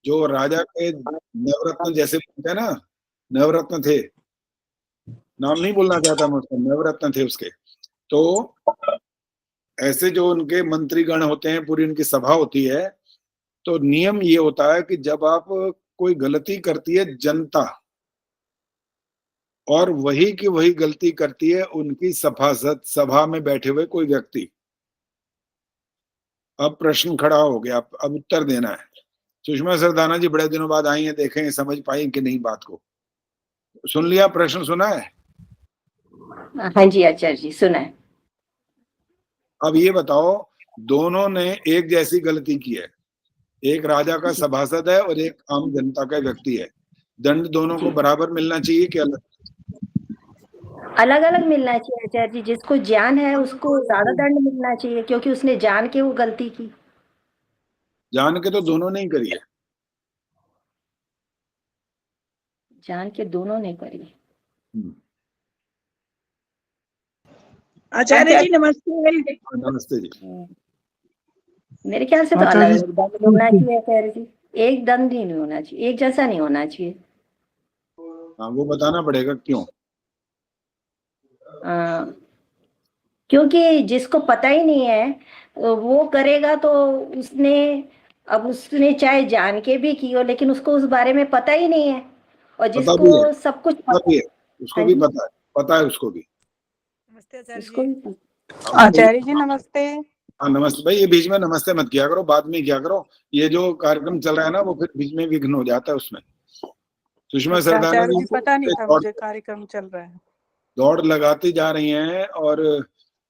जो राजा के नवरत्न जैसे बोलते हैं ना, नवरत्न थे, नाम नहीं बोलना चाहता मैं उसका, नवरत्न थे उसके। तो ऐसे जो उनके मंत्रीगण होते हैं, पूरी उनकी सभा होती है, तो नियम ये होता है कि जब आप कोई गलती करती है जनता, और वही की वही गलती करती है उनकी सभासद, सभा में बैठे हुए कोई व्यक्ति, अब प्रश्न खड़ा हो गया, अब उत्तर देना है। सुषमा सरदाना जी बड़े दिनों बाद आई हैं, देखें समझ पाई कि नहीं बात को। सुन लिया, प्रश्न सुना है? हाँ जी आचार्य जी, सुना है। अब ये बताओ, दोनों ने एक जैसी गलती की है, एक राजा का सभासद है और एक आम जनता का व्यक्ति है, दंड दोनों को बराबर मिलना चाहिए कि अलग? अलग अलग मिलना चाहिए आचार्य जी। जिसको ज्ञान है उसको ज्यादा दंड मिलना चाहिए, क्योंकि उसने जान के वो गलती की। जान के तो दोनों ने ही करी है। जान के दोनों ने करी। आचार्य जी नमस्ते। नमस्ते जी। मेरे ख्याल से तो अलग अलग दंड होना चाहिए आचार्य जी, एक दंड ही नहीं होना चाहिए, एक जैसा नहीं होना चाहिए। हाँ, वो बताना पड़ेगा क्यों। क्योंकि जिसको पता ही नहीं है वो करेगा तो उसने, अब उसने चाहे जान के भी की हो लेकिन उसको उस बारे में पता ही नहीं है, और पता भी है, जिसको सब कुछ पता भी है, उसको हाँ भी जी, पता है उसको भी। नमस्ते आचार्य उसको जी। भी आचार्य जी नमस्ते। हाँ नमस्ते भाई, ये बीच में नमस्ते मत किया करो, बाद में किया करो, ये जो कार्यक्रम चल रहा है ना वो फिर बीच में विघ्न हो जाता है उसमें। सुषमा अच्छा सरदाना आचार्य जी जी, पता नहीं था दौड़ मुझे कार्यक्रम चल रहा है। दौड़ लगाती जा रही हैं, और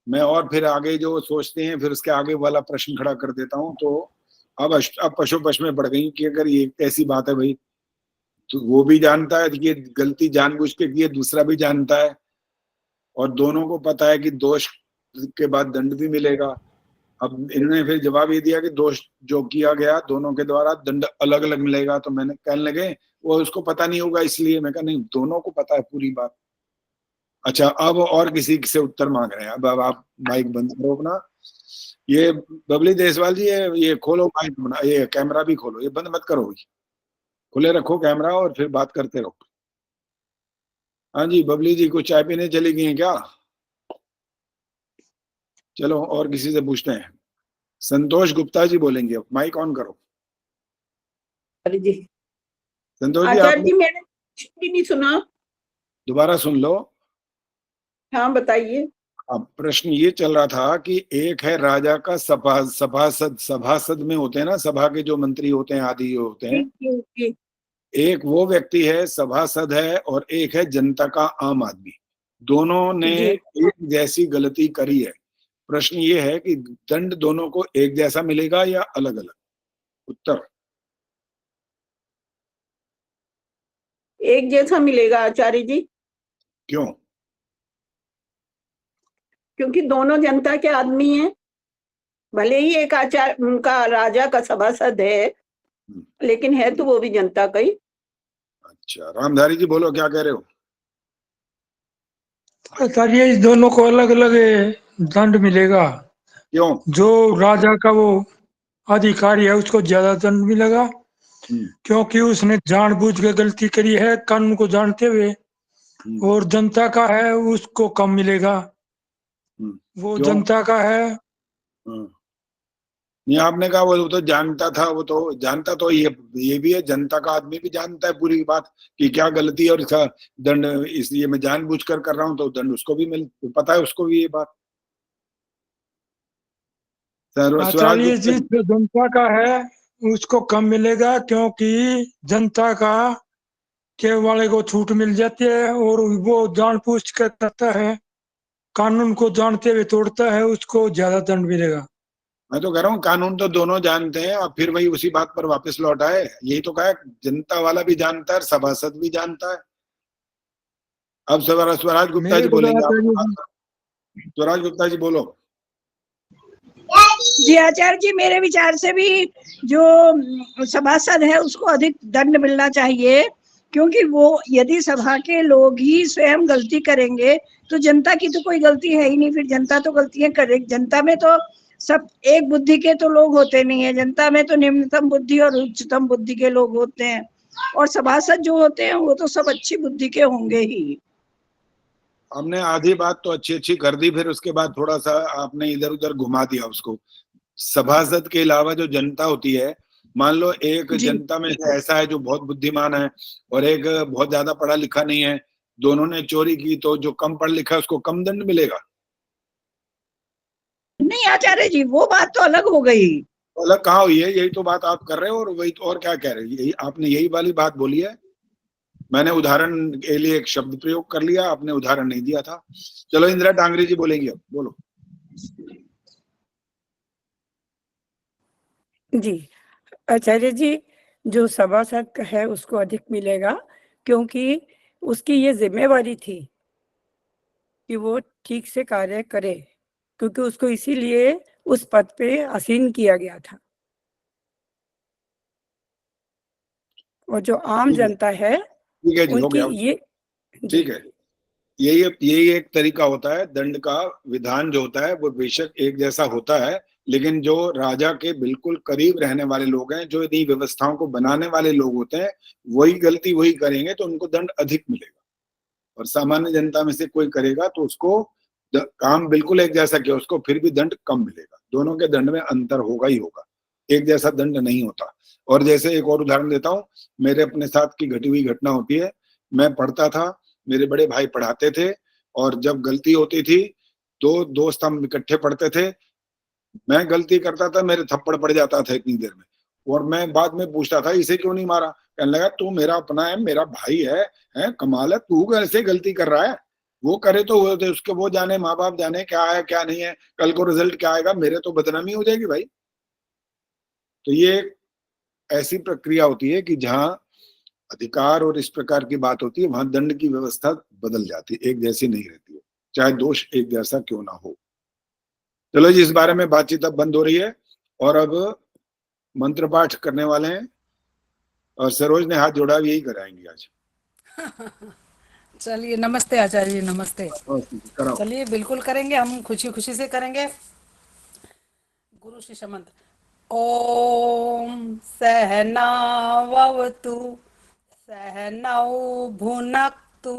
मैं और फिर आगे जो सोचते हैं फिर उसके आगे वाला प्रश्न खड़ा कर देता हूँ। तो अब पशु में पड़ गई कि अगर ये कैसी बात है भाई, तो वो भी जानता है कि ये गलती जानबूझ के की है, दूसरा भी जानता है, और दोनों को पता है कि दोष के बाद दंड भी मिलेगा। अब इन्होंने फिर जवाब ये दिया कि दोष जो किया गया दोनों के द्वारा दंड अलग अलग मिलेगा। तो मैंने कहने लगे वो उसको पता नहीं होगा, इसलिए मैं कहा नहीं, दोनों को पता है पूरी बात। अच्छा, अब और किसी से उत्तर मांग रहे हैं। अब आप माइक बंद करो अपना। ये बबली देसवाल जी, ये खोलो माइक, बना ये कैमरा भी खोलो, ये बंद मत करो, खुले रखो कैमरा और फिर बात करते रहो। हाँ जी बबली जी, कुछ चाय पीने चली गई हैं क्या? चलो और किसी से पूछते हैं। संतोष गुप्ता जी बोलेंगे, अब माइक ऑन करो। जी संतोष जी, आचार्य जी, आपने मैंने भी नहीं सुना। दोबारा सुन लो। हाँ बताइए। अब प्रश्न ये चल रहा था कि एक है राजा का सभासद, सभासद में होते हैं ना, सभा के जो मंत्री होते हैं आदि होते हैं, जी। एक वो व्यक्ति है सभासद है, और एक है जनता का आम आदमी। दोनों ने जी। एक जैसी गलती करी है। प्रश्न ये है कि दंड दोनों को एक जैसा मिलेगा या अलग अलग? उत्तर एक जैसा मिलेगा आचार्य जी, क्यों? क्योंकि दोनों जनता के आदमी हैं। भले ही एक आचार्य उनका राजा का सभासद है, लेकिन है तो वो भी जनता का ही। अच्छा, रामधारी जी बोलो, क्या कह रहे हो? आचार्य इस दोनों को अलग अलग दंड मिलेगा। क्यों? जो राजा का वो अधिकारी है उसको ज्यादा दंड मिलेगा, क्योंकि उसने जानबूझ के गलती करी है कानून को जानते हुए। और जनता का है उसको कम मिलेगा, वो क्यों? जनता का है। नहीं, आपने कहा वो तो जानता था, वो तो जानता, तो ये भी है, जनता का आदमी भी जानता है पूरी बात कि क्या गलती है और इसका दंड, इसलिए मैं जानबूझकर कर रहा हूं तो दंड उसको भी मिल, पता है उसको भी ये बात। स्वराज आचार्य जी जो जनता का है उसको कम मिलेगा, क्योंकि जनता का के वाले को छूट मिल जाती है और वो जानबूझ कर करता है, कानून को जानते हुए तोड़ता है, उसको ज्यादा दंड मिलेगा। मैं तो कह रहा हूँ कानून तो दोनों जानते हैं, और फिर वही उसी बात पर वापस लौट आए। यही तो कहा है, जनता वाला भी जानता है, सभासद भी जानता है। अब स्वराज गुप्ता जी बोलेंगे, आप स्वराज गुप्ता जी बोलो। जी आचार्य जी, मेरे विचार से भी जो सभासद है उसको अधिक दंड मिलना चाहिए, क्योंकि वो यदि सभा के लोग ही स्वयं गलती करेंगे तो जनता की तो कोई गलती है ही नहीं, फिर जनता तो गलतियां करेगी। जनता में तो सब एक बुद्धि के तो लोग होते नहीं है, जनता में तो निम्नतम बुद्धि और उच्चतम बुद्धि के लोग होते हैं, और सभासद जो होते हैं वो तो सब अच्छी बुद्धि के होंगे ही। हमने आधी बात तो अच्छी अच्छी कर दी, फिर उसके बाद थोड़ा सा आपने इधर उधर घुमा दिया उसको। सभासद के अलावा जो जनता होती है, मान लो एक जी। जनता में से ऐसा है जो बहुत बुद्धिमान है और एक बहुत ज्यादा पढ़ा लिखा नहीं है, दोनों ने चोरी की, तो जो कम पढ़ लिखा है उसको कम दंड मिलेगा? नहीं आचार्य जी, वो बात तो अलग हो गई। तो अलग कहाँ हुई है? यही तो बात आप कर रहे हो, और वही तो, और क्या कह रहे हो? यही आपने यही वाली बात बोली है। मैंने उदाहरण के लिए एक शब्द प्रयोग कर लिया, आपने उदाहरण नहीं दिया था। चलो इंदिरा डांगरी जी बोलेंगी, अब बोलो। जी आचार्य जी, जो सभासद है उसको अधिक मिलेगा, क्योंकि उसकी ये जिम्मेवारी थी कि वो ठीक से कार्य करे, क्योंकि उसको इसीलिए उस पद पे आसीन किया गया था। और जो आम ठीक है, जनता है ठीक है जी, हो उनकी गया। ये जी ठीक है, यही एक तरीका होता है दंड का। विधान जो होता है वो बेशक एक जैसा होता है, लेकिन जो राजा के बिल्कुल करीब रहने वाले लोग हैं, जो यदि व्यवस्थाओं को बनाने वाले लोग होते हैं, वही गलती वही करेंगे तो उनको दंड अधिक मिलेगा। और सामान्य जनता में से कोई करेगा तो उसको काम बिल्कुल एक जैसा किया, उसको फिर भी दंड कम मिलेगा। दोनों के दंड में अंतर होगा ही होगा, एक जैसा दंड नहीं होता। और जैसे एक और उदाहरण देता हूँ, मेरे अपने साथ की घटी हुई घटना होती है। मैं पढ़ता था, मेरे बड़े भाई पढ़ाते थे, और जब गलती होती थी, दो दोस्त हम इकट्ठे पढ़ते थे, मैं गलती करता था, मेरे थप्पड़ पड़ जाता था इतनी देर में, और मैं बाद में पूछता था इसे क्यों नहीं मारा? कहने लगा तू मेरा अपना है, मेरा भाई है, कमाल है, तू कैसे गलती कर रहा है? वो करे तो उसके वो जाने, माँ बाप जाने क्या है क्या नहीं है, कल को रिजल्ट क्या आएगा, मेरे तो बदनामी हो जाएगी भाई। तो ये ऐसी प्रक्रिया होती है कि जहां अधिकार और इस प्रकार की बात होती है, वहां दंड की व्यवस्था बदल जाती है, एक जैसी नहीं रहती है, चाहे दोष एक जैसा क्यों ना हो। चलो जी, इस बारे में बातचीत अब बंद हो रही है, और अब मंत्र पाठ करने वाले हैं, और सरोज ने हाथ जोड़ा, यही कराएंगे आज। चलिए, नमस्ते आचार्य जी, नमस्ते। कराओ। चलिए बिल्कुल करेंगे, हम खुशी खुशी से करेंगे। गुरु शिष्य मंत्र। ओम सहनावतु सहनौ भुनक्तु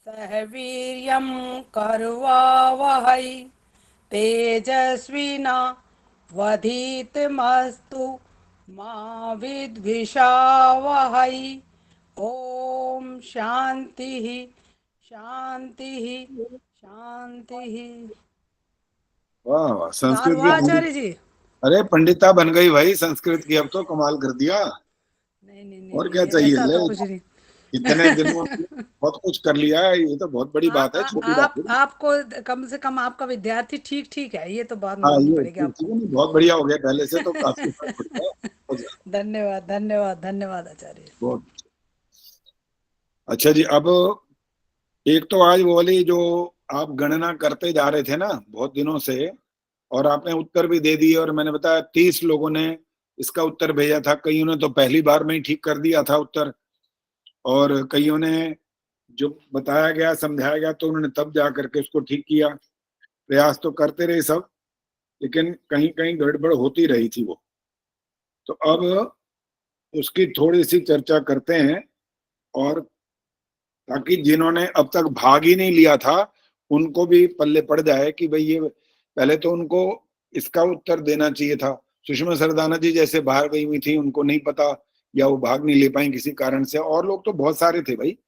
सह वीर्यं करवावहै तेजस्विना वधीतमस्तु मा विद्विषावहै। ओम शांति शांति शांति। वाह वाह, सुधार संस्कृत हुआ की आचार्य जी? अरे पंडिता बन गई भाई संस्कृत की, अब तो कमाल कर दिया। नहीं नहीं नहीं और क्या नहीं, चाहिए? ऐसा ले, तो कुछ नहीं। इतने दिनों में बहुत कुछ कर लिया है, ये तो बहुत बड़ी बात है, छोटी बात आप है। आपको कम से कम आपका विद्यार्थी ठीक ठीक है, ये तो बात हाँ, माननी ये पड़ेगी ठीक आपको। है, नहीं, बहुत बढ़िया हो गया, पहले से तो काफी फर्क पड़ गया, बहुत ज्यादा, धन्यवाद धन्यवाद धन्यवाद आचार्य। बहुत। अच्छा जी, अब एक तो आज वो वाली जो आप गणना करते जा रहे थे ना बहुत दिनों से, और आपने उत्तर भी दे दिए, और मैंने बताया 30 लोगों ने इसका उत्तर भेजा था, कईयों ने तो पहली बार में ही ठीक कर दिया था उत्तर, और कईयों ने जो बताया गया समझाया गया तो उन्होंने तब जा करके उसको ठीक किया। प्रयास तो करते रहे सब, लेकिन कहीं कहीं गड़बड़ होती रही थी वो। तो अब उसकी थोड़ी सी चर्चा करते हैं, और ताकि जिन्होंने अब तक भाग ही नहीं लिया था उनको भी पल्ले पड़ जाए कि भाई ये, पहले तो उनको इसका उत्तर देना चाहिए था। सुषमा सरदाना जी जैसे बाहर गई हुई थी, उनको नहीं पता, या वो भाग नहीं ले पाई किसी कारण से, और लोग तो बहुत सारे थे भाई,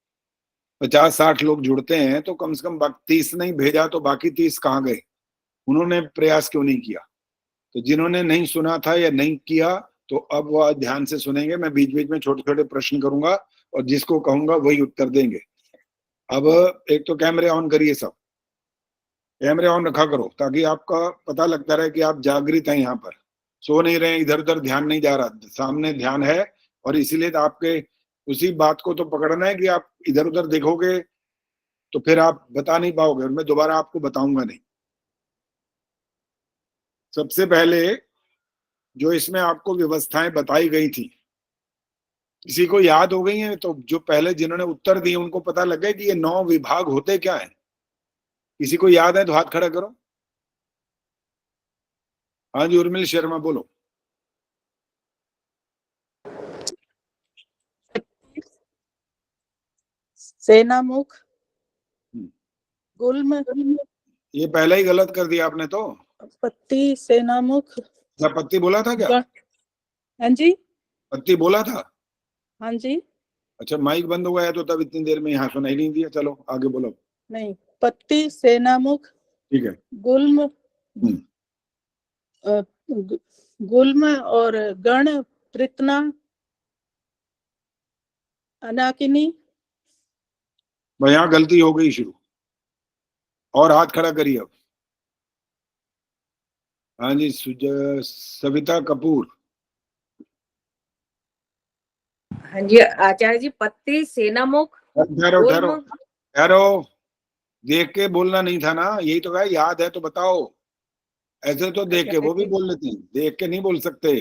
50-60 लोग जुड़ते हैं तो कम से कम 30 नहीं भेजा तो बाकी 30 कहाँ गए? उन्होंने प्रयास क्यों नहीं किया? तो जिन्होंने नहीं सुना था या नहीं किया, तो अब वो ध्यान से सुनेंगे, मैं बीच बीच में छोटे छोटे प्रश्न करूंगा, और जिसको कहूंगा वही उत्तर देंगे। अब एक तो कैमरे ऑन करिए, सब कैमरे ऑन रखा करो, ताकि आपका पता लगता रहे कि आप जागृत हैं, यहाँ पर सो नहीं रहे, इधर उधर ध्यान नहीं जा रहा, सामने ध्यान है। और इसीलिए तो आपके उसी बात को तो पकड़ना है कि आप इधर उधर देखोगे तो फिर आप बता नहीं पाओगे, और मैं दोबारा आपको बताऊंगा नहीं। सबसे पहले जो इसमें आपको व्यवस्थाएं बताई गई थी, किसी को याद हो गई हैं? तो जो पहले जिन्होंने उत्तर दिए उनको पता लग गया कि ये 9 विभाग होते क्या है? किसी को याद है तो हाथ खड़ा करो। हाँ जी उर्मिल शर्मा बोलो। सेनामुख, हम्म, गुल्म, ये पहले ही गलत कर दिया आपने तो। पत्ती, सेनामुख, क्या पत्ती बोला था क्या? गण। हाँ जी, पत्ती बोला था? हाँ जी, अच्छा माइक बंद हो गया तो तब इतनी देर में यहाँ सुनाई नहीं दिया। चलो आगे बोलो। नहीं, पत्ती, सेनामुख, ठीक है। गुल्म, हम्म, गुल्म और गण, पृतना, अनाकिनी। भाई यहाँ गलती हो गई शुरू। और हाथ खड़ा करिए अब। हाँ जी सविता कपूर। हाँ जी आचार्य जी, पत्ती, सेनामुख, ठहरो ठहरो गुल्म। ठहरो। देख के बोलना नहीं था ना, यही तो कहा याद है तो बताओ। ऐसे तो देख के वो भी बोल लेते हैं, देख के नहीं बोल सकते।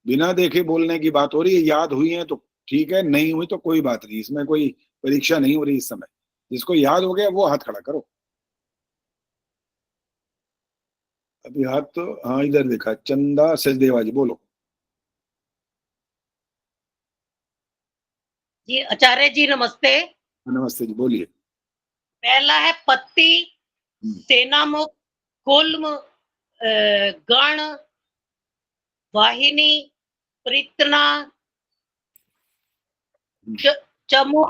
बिना देखे बोलने की बात हो रही है। याद हुई है तो ठीक है, नहीं हुई तो कोई बात नहीं, इसमें कोई परीक्षा नहीं हो रही इस समय। जिसको याद हो गया वो हाथ खड़ा करो। अभी हाथ तो हाँ इधर देखा। चंदा सचदेवा जी बोलो। जी आचार्य जी नमस्ते। नमस्ते जी बोलिए। पहला है पत्ती, हम्म, सेनामुख, गुल्म, गण, वाहिनी, प्रीतना, चमू,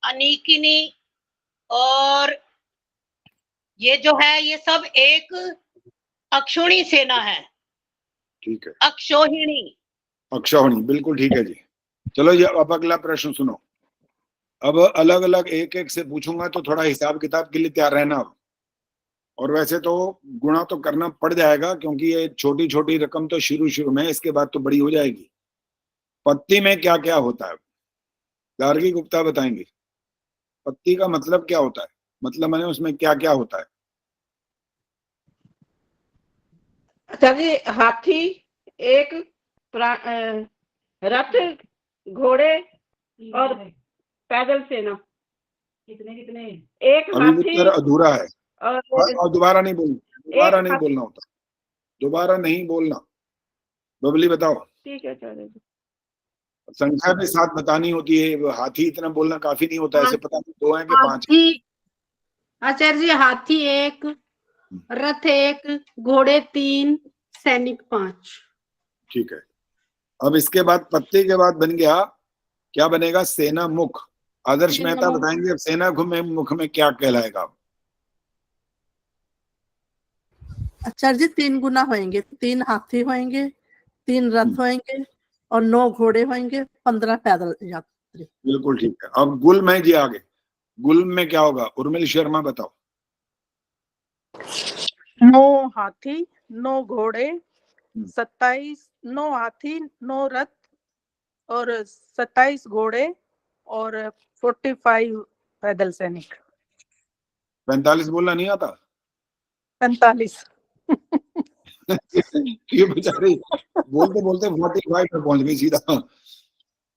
अनीकिनी, और ये जो है ये सब एक अक्षोणी सेना है। ठीक है। अक्षोहिणी। अक्षौहिणी बिल्कुल ठीक है जी। चलो ये अब अगला प्रश्न सुनो। अब अलग अलग एक एक से पूछूंगा तो थोड़ा हिसाब किताब के लिए तैयार रहना अब। और वैसे तो गुणा तो करना पड़ जाएगा क्योंकि ये छोटी छोटी रकम तो शुरू शुरू में है, इसके बाद तो बड़ी हो जाएगी। पत्ती में क्या क्या होता है गार्गी गुप्ता बताएंगे। पत्ती का मतलब क्या होता है, मतलब मैंने उसमें क्या क्या होता है? आचार्य जी, हाथी, एक रथ, घोड़े और पैदल सेना। कितने कितने? एक अभी हाथी उत्तर अधूरा है। और और दोबारा नहीं बोलना, दोबारा एक नहीं हाथी। बोलना होता, दोबारा नहीं बोलना। बबली बताओ। ठीक है आचार्य जी। संख्या भी साथ बतानी होती है, हाथी इतना बोलना काफी नहीं होता, ऐसे पता नहीं दो हैं कि पांच हैं। हाथी, आचार्य जी, हाथी एक, रथ एक, घोड़े तीन, सैनिक 5। ठीक है। अब इसके बाद पत्ती के बाद बन गया, क्या बनेगा? सेना मुख। आदर्श मेहता बताएंगे अब सेना मुख में क्या कहलाएगा। आचार्य जी 3 गुना होंगे, 3 हाथी होंगे, 3 रथ होंगे और 9 घोड़े होंगे, 15 पैदल यात्री। बिल्कुल ठीक है। अब गुल में जी आगे, गुल में क्या होगा? उर्मिल शर्मा बताओ। 9 हाथी, 9 घोड़े, 27, 9 हाथी, 9 रथ और 27 घोड़े और 45 पैदल सैनिक। 45 बोलना नहीं आता? 45। ये बेचारे बोलते बोलते 45 पे पहुंच गई सीधा।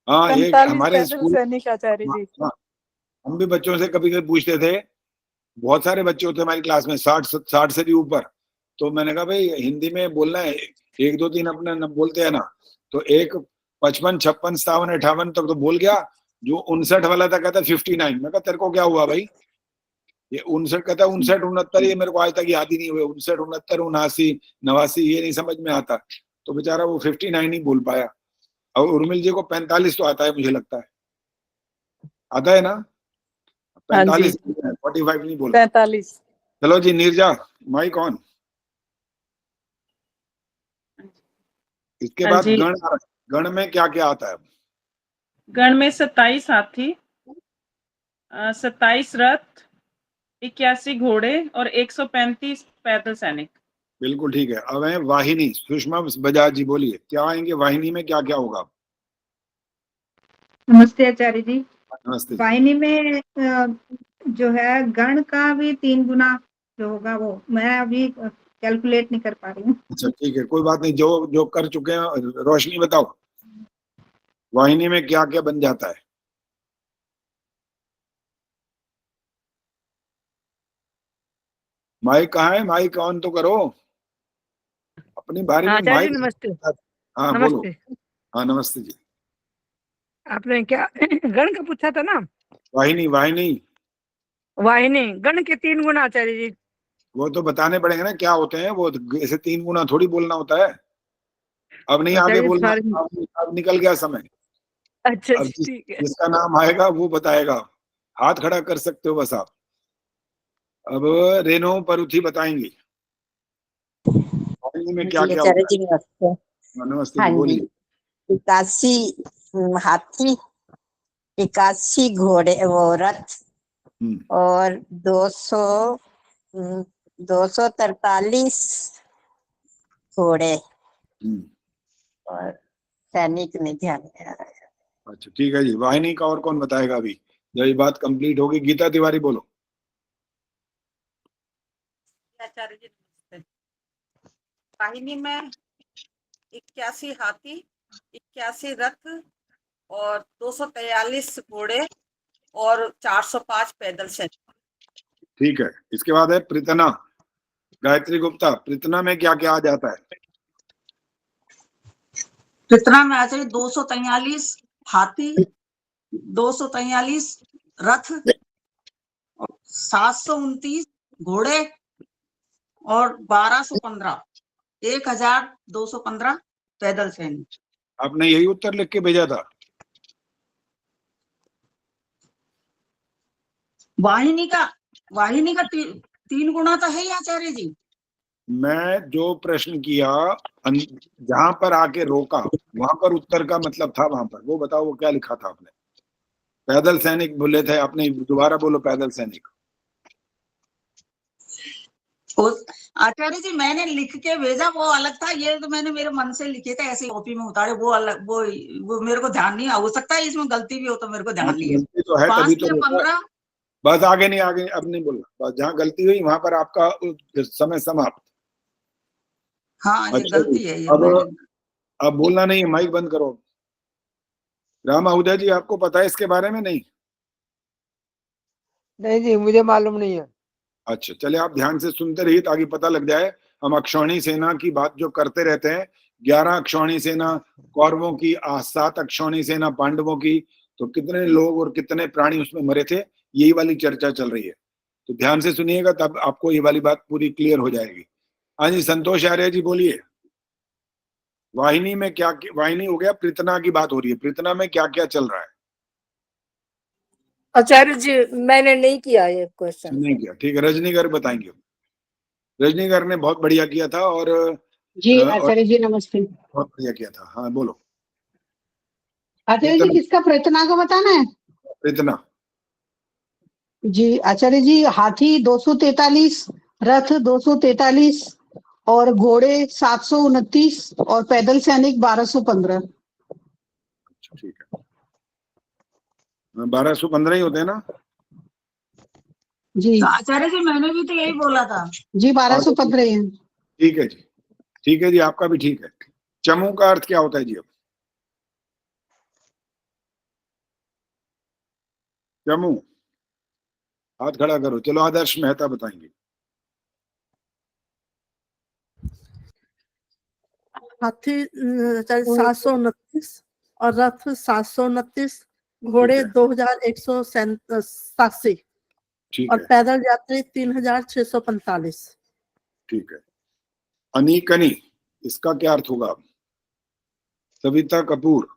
हाँ ये 45 हमारे पैदल स्कूल। सैनिक आचार्य जी। हाँ, हम भी बच्चों से कभी कभी पूछते थे, बहुत सारे बच्चे होते हमारी क्लास में 60 से भी ऊपर। तो मैंने कहा भाई हिंदी में बोलना है, 1 2 3 अपना न बोलते हैं ना। तो एक 55 56 57 58 तक तो बोल गया, जो 59 वाला था कहता 59। मैं कहा तेरे को क्या हुआ भाई? ये 59 कहता 59 69, ये मेरे को आज तक याद ही नहीं हुए। 59 69 79 89 ये नहीं समझ में आता। तो बेचारा वो 59 ही बोल पाया। और उर्मिल जी को 45 तो आता है मुझे लगता है, आता है ना? हाँ जी 45 45 नहीं बोल। 45। चलो जी नीरजा, माइक ऑन। इसके हाँ बाद जी, गण आ रहा है। गण में क्या क्या आता है? गण में 27 हाथी, 27 रथ, 81 घोड़े और 135 पैदल सैनिक। बिल्कुल ठीक है। अब है वाहिनी। सुषमा बजाज जी बोलिए, क्या आएंगे वाहिनी में, क्या क्या होगा? नमस्ते आचार्य जी। नमस्ते जी। वाहिनी में जो है गण का भी 3 गुना जो होगा वो मैं अभी कैलकुलेट नहीं कर पा रही हूँ। अच्छा ठीक है, कोई बात नहीं, जो जो कर चुके हैं। रोशनी बताओ वाहिनी में क्या क्या बन जाता है? माइक कहाँ है? माइक ऑन तो करो। अपने बारे में आचार्य जी माइक। नमस्ते। हाँ बोलो। नमस्ते। हाँ नमस्ते जी। आपने क्या गण का पूछा था ना? वाहिनी वाहिनी वाहिनी गण के 3 गुण आचार्य जी। वो तो बताने पड़ेंगे ना क्या होते हैं, वो ऐसे 3 गुना थोड़ी बोलना होता है। अब नहीं आगे आचार्य बोलना, सारे। अब निकल गया समय। अच्छा अब जी ठीक है। जिसका नाम आएगा वो बताएगा। हाथ खड़ा कर सकते हो बस आप। अब रेनो परुथी बताएंगी वाहिनी में क्या जी क्या आचार्य होता जी नमस्ते। है। नमस्ते हाँ जी, जी, बोलिए। 81 हाथी, 81 घोड़े वो रथ, और 243 घोड़े, और सैनिक नहीं ध्यान में आ रहा है। अच्छा ठीक है जी। वाहिनी का और कौन बताएगा अभी जब ये बात कंप्लीट होगी? गीता तिवारी बोलो। आचार्य जी नमस्ते। वाहिनी में 81 हाथी, 81 रथ और 243 घोड़े और 405 पैदल सैनिक। ठीक है। इसके बाद है प्रीतना। गायत्री गुप्ता, प्रीतना में क्या क्या आ जाता है? प्रीतना में आचार्य 243 हाथी, 243 रथ, 729 घोड़े और 1215 पैदल सैनिक। आपने यही उत्तर लिख के भेजा था? वाहिनी का 3 गुना तो है ही आचार्य जी। मैं जो प्रश्न किया जहां पर आके रोका वहां पर उत्तर का मतलब था वहां पर, वो बताओ वो क्या लिखा था आपने? पैदल सैनिक बोले थे आपने, दोबारा बोलो पैदल सैनिक। आचार्य जी मैंने लिख के भेजा वो अलग था, ये तो मैंने मेरे मन से लिखे थे ऐसे कॉपी में उतारे, वो अलग वो मेरे को ध्यान नहीं, हो सकता है इसमें गलती भी हो तो मेरे को ध्यान नहीं है। गलती तो है 5 तभी तो से 15। बस आगे नहीं, आगे अब नहीं बोलना, बस जहाँ गलती हुई वहां पर आपका समय समाप्त। हाँ ये अच्छा गलती है ये। अब बोलना नहीं है, माइक बंद करो। राम आहूजा जी आपको पता है इसके बारे में? नहीं नहीं जी मुझे मालूम नहीं है। अच्छा चलिए, आप ध्यान से सुनते रहिए ताकि पता लग जाए। हम अक्षौणी सेना की बात जो करते रहते हैं, 11 अक्षौणी सेना कौरवों की, 7 अक्षौणी सेना पांडवों की, तो कितने लोग और कितने प्राणी उसमें मरे थे, यही वाली चर्चा चल रही है। तो ध्यान से सुनिएगा तब आपको ये वाली बात पूरी क्लियर हो जाएगी। हाँ जी संतोष आर्य जी बोलिए। वाहिनी में क्या, वाहिनी हो गया, प्रीतना की बात हो रही है, प्रीतना में क्या क्या चल रहा है? आचार्य जी मैंने नहीं किया ये क्वेश्चन। नहीं किया, ठीक है। रजनीगर बताएंगे। रजनीगर ने बहुत बढ़िया किया था। और जी आचार्य जी नमस्ते। बहुत बढ़िया किया था। हाँ बोलो। आचार्य जी किसका प्रेतना को बताना है? प्रीतना। जी आचार्य जी हाथी 243, रथ 243 और घोड़े 729 और पैदल सैनिक 1215। ठीक है, 1215 ही होते हैं ना? जी तो आचार्य जी मैंने भी तो यही बोला था जी 1215 है। ठीक है जी, ठीक है जी, आपका भी ठीक है। चमू का अर्थ क्या होता है जी? अब चमू हाथ खड़ा करो। चलो आदर्श मेहता बताएंगे। हाथी 729 और रथ 729, घोड़े 2187 और पैदल यात्री 3645। ठीक है। अनीकनी, इसका क्या अर्थ होगा? सविता कपूर।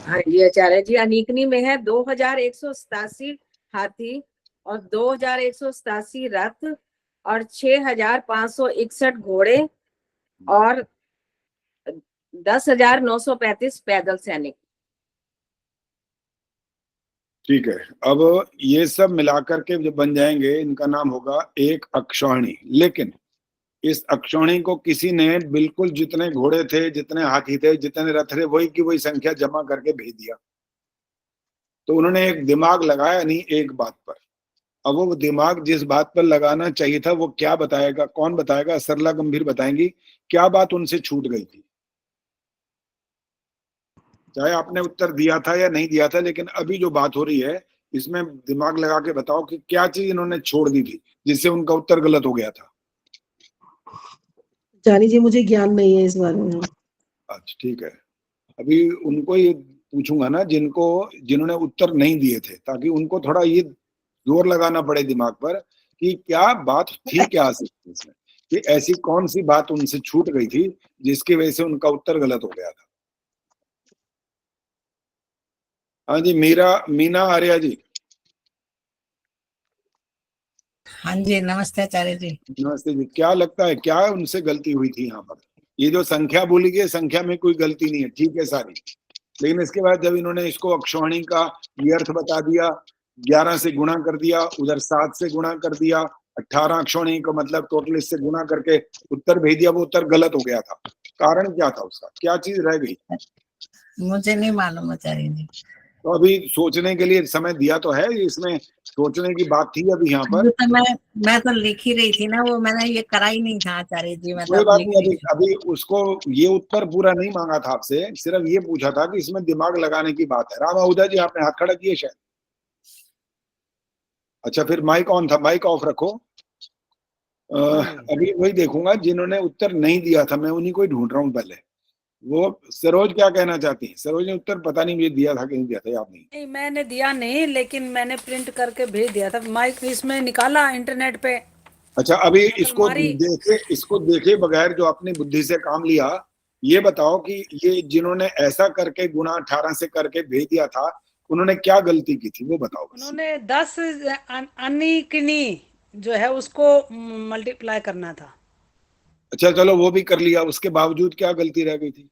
हाँ जी आचार्य जी, अनीकनी में है 2187 हाथी और 2187 रथ और 6561 घोड़े और 10,935 पैदल सैनिक। ठीक है। अब ये सब मिलाकर के जो बन जाएंगे इनका नाम होगा एक अक्षौहिणी। लेकिन इस अक्षौहिणी को किसी ने बिल्कुल जितने घोड़े थे, जितने हाथी थे, जितने रथ थे, वही की वही संख्या जमा करके भेज दिया। तो उन्होंने एक दिमाग लगाया नहीं एक बात पर। अब वो दिमाग जिस बात पर लगाना चाहिए था वो क्या बताएगा, कौन बताएगा? सरला गंभीर बताएंगी क्या बात उनसे छूट गई थी। चाहे आपने उत्तर दिया था या नहीं दिया था, लेकिन अभी जो बात हो रही है इसमें दिमाग लगा के बताओ कि क्या चीज इन्होंने छोड़ दी थी जिससे उनका उत्तर गलत हो गया था। आचार्य जी मुझे ज्ञान नहीं है इस बारे में। अच्छा ठीक है, अभी उनको ये पूछूंगा ना जिन्होंने उत्तर नहीं दिए थे, ताकि उनको थोड़ा ये जोर लगाना पड़े दिमाग पर कि क्या बात थी, क्या इसमें कि ऐसी कौन सी बात उनसे छूट गई थी जिसकी वजह से उनका उत्तर गलत हो गया था। हाँ जी, मीना आर्या जी। हाँ जी, नमस्ते आचार्य जी। नमस्ते जी। क्या लगता है क्या उनसे गलती हुई थी यहाँ पर? ये जो संख्या बोली गई, संख्या में कोई गलती नहीं है, ठीक है सारी, लेकिन इसके बाद जब इन्होंने इसको अक्षौहिणी का ये अर्थ बता दिया, 11 से गुणा कर दिया, उधर 7 से गुणा कर दिया, 18 अक्षौहिणी का मतलब टोटल इससे गुणा करके उत्तर भेज दिया, वो उत्तर गलत हो गया था। कारण क्या था उसका, क्या चीज रह गई? मुझे नहीं मालूम आचार्य जी। तो अभी सोचने के लिए समय दिया तो है, इसमें सोचने की बात थी अभी यहाँ पर। तो मैं तो लिख ही रही थी ना, वो मैंने ये करा ही नहीं था आचार्य जी। कोई बात नहीं, अभी उसको ये उत्तर पूरा नहीं मांगा था आपसे, सिर्फ ये पूछा था कि इसमें दिमाग लगाने की बात है। राम आहूजा जी आपने हाथ खड़ा किए शायद। अच्छा, फिर माइक ऑन था, माइक ऑफ रखो। अभी वही देखूंगा जिन्होंने उत्तर नहीं दिया था, मैं उन्हीं को ही ढूंढ रहा हूँ पहले। वो सरोज क्या कहना चाहती है? सरोज ने उत्तर पता नहीं मुझे दिया था कि नहीं दिया था, याद नहीं। मैंने दिया नहीं, लेकिन मैंने प्रिंट करके भेज दिया था। माइक इसमें निकाला इंटरनेट पे। अच्छा, अभी इसको देखे बगैर जो अपनी बुद्धि से काम लिया, ये बताओ कि ये जिन्होंने ऐसा करके गुणा 18 से करके भेज दिया था, उन्होंने क्या गलती की थी वो बताओ। उन्होंने 10 अनिकनी जो है उसको मल्टीप्लाई करना था। अच्छा चलो वो भी कर लिया, उसके बावजूद क्या गलती रह गई थी?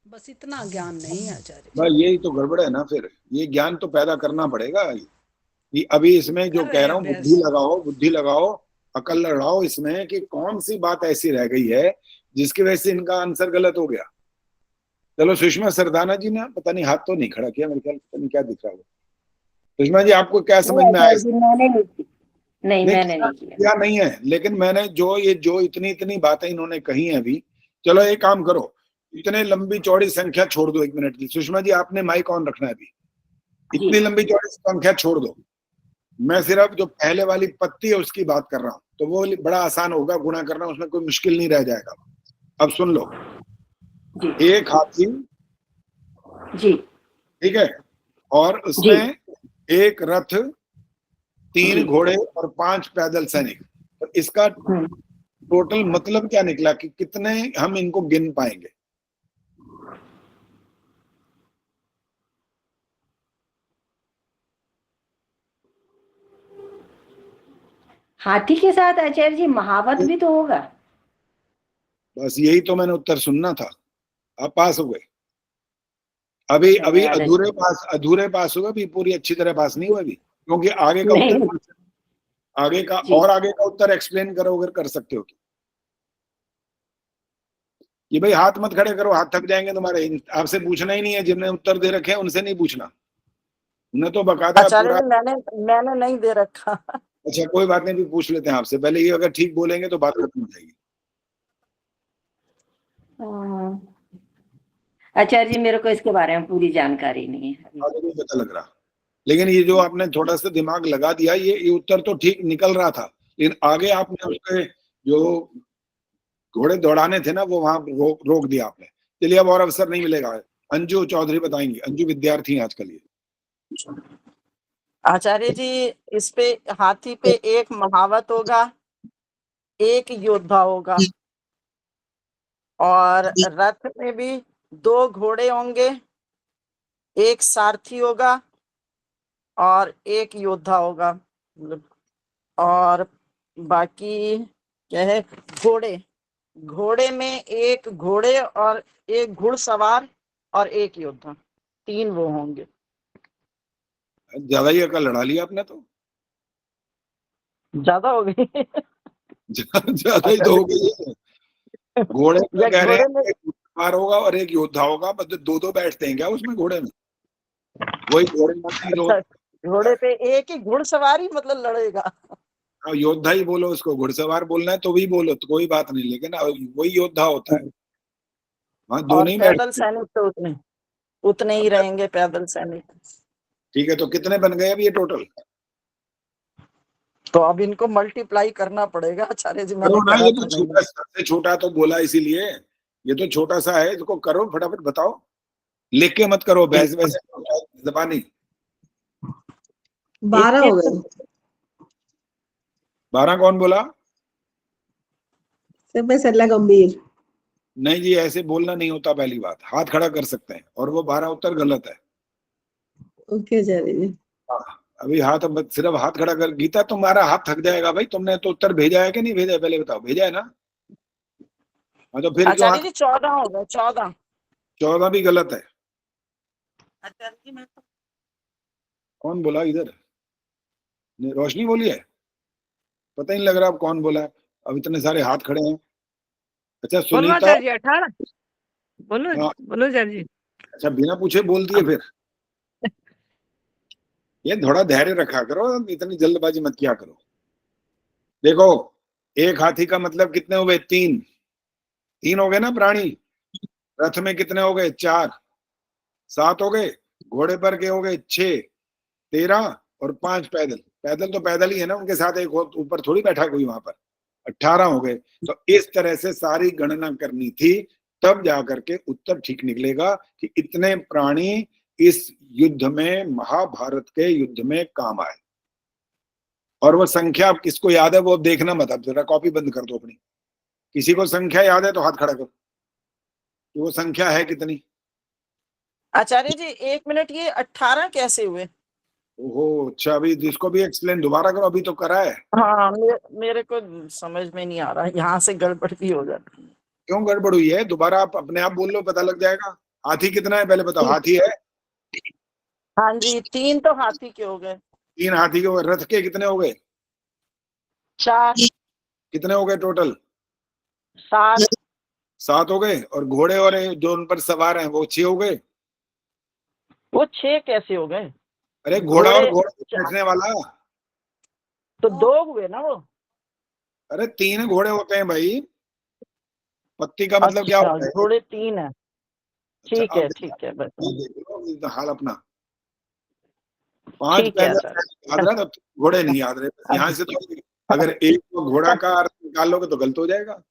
बस इतना ज्ञान नहीं है आचार्य। भाई यही तो गड़बड़ है ना, फिर ये ज्ञान तो पैदा करना पड़ेगा। कि अभी इसमें जो कह रहा हूँ, बुद्धि लगाओ, अकल लड़ाओ इसमें कि कौन सी बात ऐसी रह गई है जिसकी वजह से इनका आंसर गलत हो गया। चलो सुषमा सरदाना जी ने पता नहीं हाथ तो नहीं खड़ा किया, मेरे ख्याल पता नहीं क्या दिख रहा है। सुषमा जी आपको क्या समझ में आया? नहीं मैंने नहीं किया नहीं है, लेकिन मैंने जो इतनी बातें इन्होंने कही हैं अभी। चलो एक काम करो, इतने लंबी चौड़ी संख्या छोड़ दो 1 मिनट की। सुषमा जी आपने माइक ऑन रखना है अभी। इतनी लंबी चौड़ी संख्या छोड़ दो, मैं सिर्फ जो पहले वाली पत्ती है उसकी बात कर रहा हूँ, तो वो बड़ा आसान होगा गुणा करना, उसमें कोई मुश्किल नहीं रह जाएगा। अब सुन लो, एक हाथी जी, ठीक है, और उसमें एक रथ, 3 घोड़े और 5 पैदल सैनिक। तो इसका टोटल मतलब क्या निकला कि कितने हम इनको गिन पाएंगे? हाथी के साथ आचार्य जी महावत भी तो होगा। बस यही तो मैंने उत्तर सुनना था, आप पास हो गए। अभी अधूरे पास होगा, अभी पूरी अच्छी तरह पास नहीं हुआ अभी, क्योंकि आगे का उत्तर आगे का उत्तर एक्सप्लेन करो अगर कर सकते हो तो। ये भाई हाथ मत खड़े करो, हाथ थक जाएंगे तुम्हारे। आपसे पूछना ही नहीं है, जिन्होंने उत्तर दे रखे हैं उनसे नहीं पूछना, उन्हें तो बकायदा पूरा। मैंने नहीं दे रखा। अच्छा कोई बात नहीं, भी पूछ लेते हैं आपसे पहले। ये अगर ठीक बोलेंगे तो बात खत्म हो जाएगी। आचार्य जी मेरे को इसके बारे में पूरी जानकारी नहीं है, नहीं पता लग रहा, लेकिन ये जो आपने थोड़ा सा दिमाग लगा दिया, ये उत्तर तो ठीक निकल रहा था, लेकिन आगे आपने उसके जो घोड़े दौड़ाने थे ना, वो वहां रोक दिया आपने। चलिए अब और अवसर नहीं मिलेगा। अंजू चौधरी बताएंगी, अंजू विद्यार्थी हैं आजकल ये। आचार्य जी इस पे हाथी पे एक महावत होगा, एक योद्धा होगा, और रथ में भी 2 घोड़े होंगे, एक सारथी होगा और एक योद्धा होगा, और बाकी क्या है, घोड़े में एक घोड़े और एक घुड़सवार और एक योद्धा, 3 वो होंगे। ज्यादा ही अकल लड़ा लिया आपने तो। ज्यादा हो गई। ज्यादा ही तो हो गई है। घोड़े में कह रहे हैं एक घुड़सवार होगा और एक योद्धा होगा, मतलब 2-2 बैठते हैं क्या उसमें घोड़े में? वही घोड़े पे एक ही घुड़सवारी मतलब लड़ेगा। योद्धा ही बोलो उसको, घुड़सवार बोलना है तो भी बोलो, तो कोई बात नहीं, लेकिन वही योद्धा होता है। हाँ, 2 नहीं पैदल सैनिक तो उतने ही रहेंगे पैदल सैनिक। ठीक है, तो कितने बन गए अब ये टोटल? तो अब इनको मल्टीप्लाई करना पड़ेगा आचार्य जी, मैंने करो ना, करा ये तो तो नहीं। छोटा, सबसे छोटा तो बोला इसीलिए, ये तो छोटा सा है, इसको करो फटाफट, बताओ, लिख के मत करो, बहस वैसे जबानी। 12 हो गए। 12 कौन बोला? मैं सरला गंभीर। नहीं जी, ऐसे बोलना नहीं होता, पहली बात, हाथ खड़ा कर सकते हैं, और वो 12 उत्तर गलत है। ओके आचार्य जी। हाँ, अभी हाथ, सिर्फ हाथ खड़ा कर, गीता तुम्हारा हाथ थक जाएगा भाई, तुमने तो उत्तर भेजा है कि नहीं भेजा है, पहले बताओ, भेजा है ना? हाँ, तो फिर क्यों आचार्य हाथ? जी 14 हो गए, 14। 14 भी गलत है। आचार्य जी मैं तो कौन बोला इधर? रोशनी बोली है? पता ही नहीं लग रहा अब कौन बोला है, अब इतने सारे हाथ खड़े हैं। अच्छा, बोलो सुनीता। आचार्य जी 18। बोलो हाँ। बोलो आचार्य जी। अच्छा, बिना पूछे बोल दिए फिर? ये थोड़ा धैर्य रखा करो, इतनी जल्दबाजी मत किया करो। देखो, एक हाथी का मतलब कितने हो गए? 3 हो गए ना प्राणी। रथ में कितने हो गए? 4। 7 हो गए। घोड़े पर के हो गए 6, 13 और 5 पैदल। पैदल तो पैदल ही है ना, उनके साथ एक ऊपर थोड़ी बैठा कोई वहां पर। 18 हो गए। तो इस तरह से सारी गणना करनी थी, तब जाकर के उत्तर ठीक निकलेगा कि इतने प्राणी इस युद्ध में, महाभारत के युद्ध में काम आए। और वो संख्या किसको याद है वो देखना मत, अब जरा कॉपी बंद कर दो अपनी। किसी को संख्या याद है तो हाथ खड़ा करो कि वो संख्या है कितनी। आचार्य जी 1 मिनट, ये 18 कैसे हुए? ओहो, अच्छा, अभी जिसको भी एक्सप्लेन दोबारा करो, अभी तो करा है। हाँ, मेरे को समझ में नहीं आ रहा, यहाँ से गड़बड़ भी हो जाती है। क्यों गड़बड़ हुई है? दोबारा आप अपने आप बोल लो, पता लग जाएगा। हाथी कितना है पहले बताओ? हाथी है? हाँ जी, 3 तो हाथी के हो गए। 3 हाथी के हो गए। रथ के कितने हो गए? 4। कितने हो गए टोटल? 7। 7 हो गए। और घोड़े और जो उन पर सवार हैं वो 6 हो गए। वो 6 कैसे हो गए? अरे घोड़ा और घोड़ा बैठने वाला। तो 2 हुए ना वो। अरे 3 घोड़े होते हैं भाई। पत्ती का मतलब क्या होता है? घोड़े 3 है। ठीक अच्छा, है, ठीक है, बस देख लो हाल अपना। 5 ठीक है पैदल सर। याद रहा, तो घोड़े नहीं याद रहे यहाँ से। तो अगर एक तो घोड़ा का अर्थ निकाल लोगे तो गलत हो जाएगा। हाँ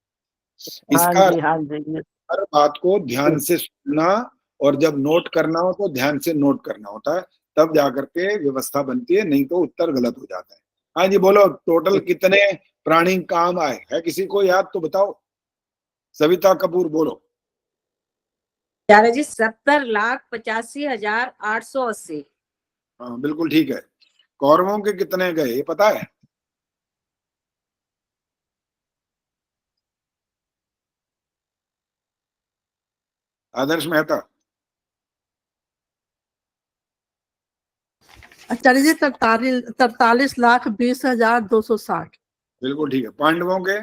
इसका जी, हाँ जी। हर बात को ध्यान से सुनना, और जब नोट करना हो तो ध्यान से नोट करना होता है, तब जाकर के व्यवस्था बनती है, नहीं तो उत्तर गलत हो जाता है। हाँ जी, बोलो, टोटल कितने प्राणी काम आए? है किसी को याद तो बताओ। सविता कपूर बोलो। आचार्य जी 70,85,880। हाँ, बिल्कुल ठीक है। कौरवों के कितने गए ये पता है? आदर्श मेहता। आचार्य जी 43,20,260। बिल्कुल ठीक है। पांडवों के?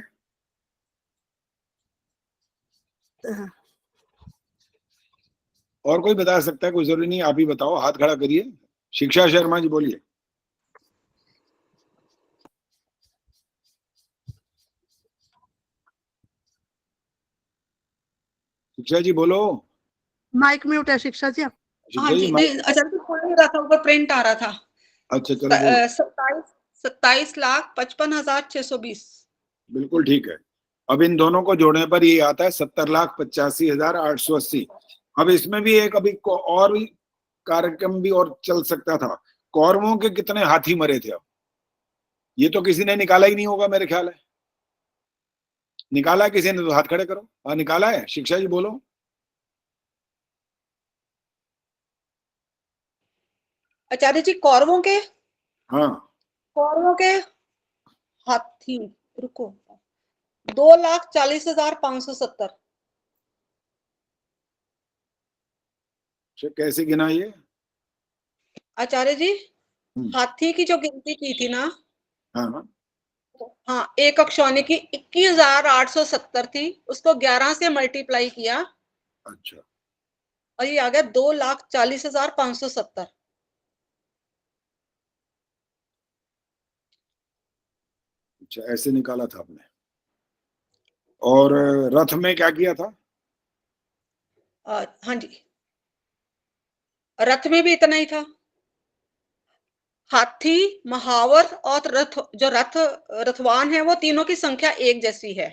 और कोई बता सकता है? कोई जरूरी नहीं, आप ही बताओ, हाथ खड़ा करिए। शिक्षा शर्मा जी बोलिए। शिक्षा जी बोलो। माइक म्यूट है शिक्षा जी। हाँ जी, नहीं आचार्य जी खोल नहीं रहा था, ऊपर प्रिंट आ रहा था। अच्छा, चलो बोलो। 27,57,620। बिल्कुल ठीक है। अब इन दोनों को जोड़ने पर ये आता है 70,85,880। अब इसमें भी एक अभी और भी कार्यक्रम भी और चल सकता था। कौरवों के कितने हाथी मरे थे? अब ये तो किसी ने निकाला ही नहीं होगा मेरे ख्याल है। निकाला है किसी ने? तो हाथ खड़े करो। हाँ, निकाला है। शिक्षा जी बोलो। आचार्य जी कौरवों के हाँ, हाथी, रुको, 2,40,570। कैसे गिना ये? आचार्य जी हाथी की जो गिनती की थी ना, हाँ, हाँ, एक अक्षौनी की 21,870 थी, उसको 11 से मल्टीप्लाई किया। अच्छा, और ये आ गया 2,40,570। अच्छा, ऐसे निकाला था आपने। और रथ में क्या किया था? हाँ जी, रथ में भी इतना ही था। हाथी, महावर और रथ, जो रथवान है वो तीनों की संख्या एक जैसी है।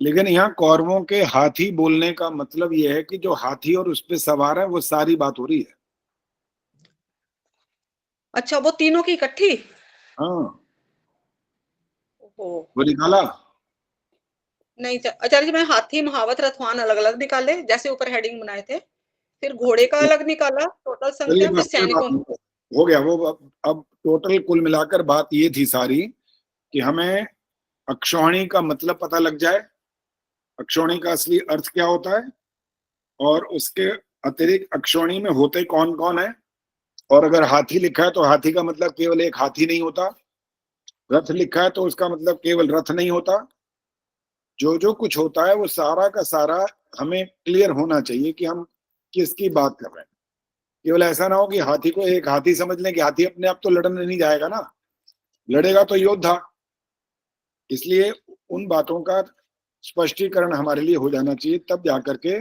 लेकिन यहाँ कौरवों के हाथी बोलने का मतलब यह है कि जो हाथी और उस पे सवार है वो सारी बात हो रही है। अच्छा, वो तीनों की इकट्ठी? हाँ, ओहो, वो निकाला। नहीं आचार्य जी, मैं हाथी, महावत, रथवान अलग अलग निकाले जैसे ऊपर हेडिंग बनाए थे, फिर घोड़े का अलग निकाला, टोटल चलिए संख्या, फिर बस कोई बात सैनिकों की। नहीं, हो गया वो। अब टोटल कुल मिलाकर बात ये थी सारी कि हमें अक्षौहिणी का मतलब पता लग जाए, अक्षौहिणी का असली अर्थ क्या होता है, और उसके अतिरिक्त अक्षौहिणी में होते कौन कौन है। और अगर हाथी लिखा है तो हाथी का मतलब केवल एक हाथी नहीं होता, रथ लिखा है तो उसका मतलब केवल रथ नहीं होता। जो जो कुछ होता है वो सारा का सारा हमें क्लियर होना चाहिए कि हम किसकी बात कर रहे हैं। केवल ऐसा ना हो कि हाथी को एक हाथी समझ लें कि हाथी अपने आप तो लड़ने नहीं जाएगा ना, लड़ेगा तो योद्धा। इसलिए उन बातों का स्पष्टीकरण हमारे लिए हो जाना चाहिए, तब जाकर के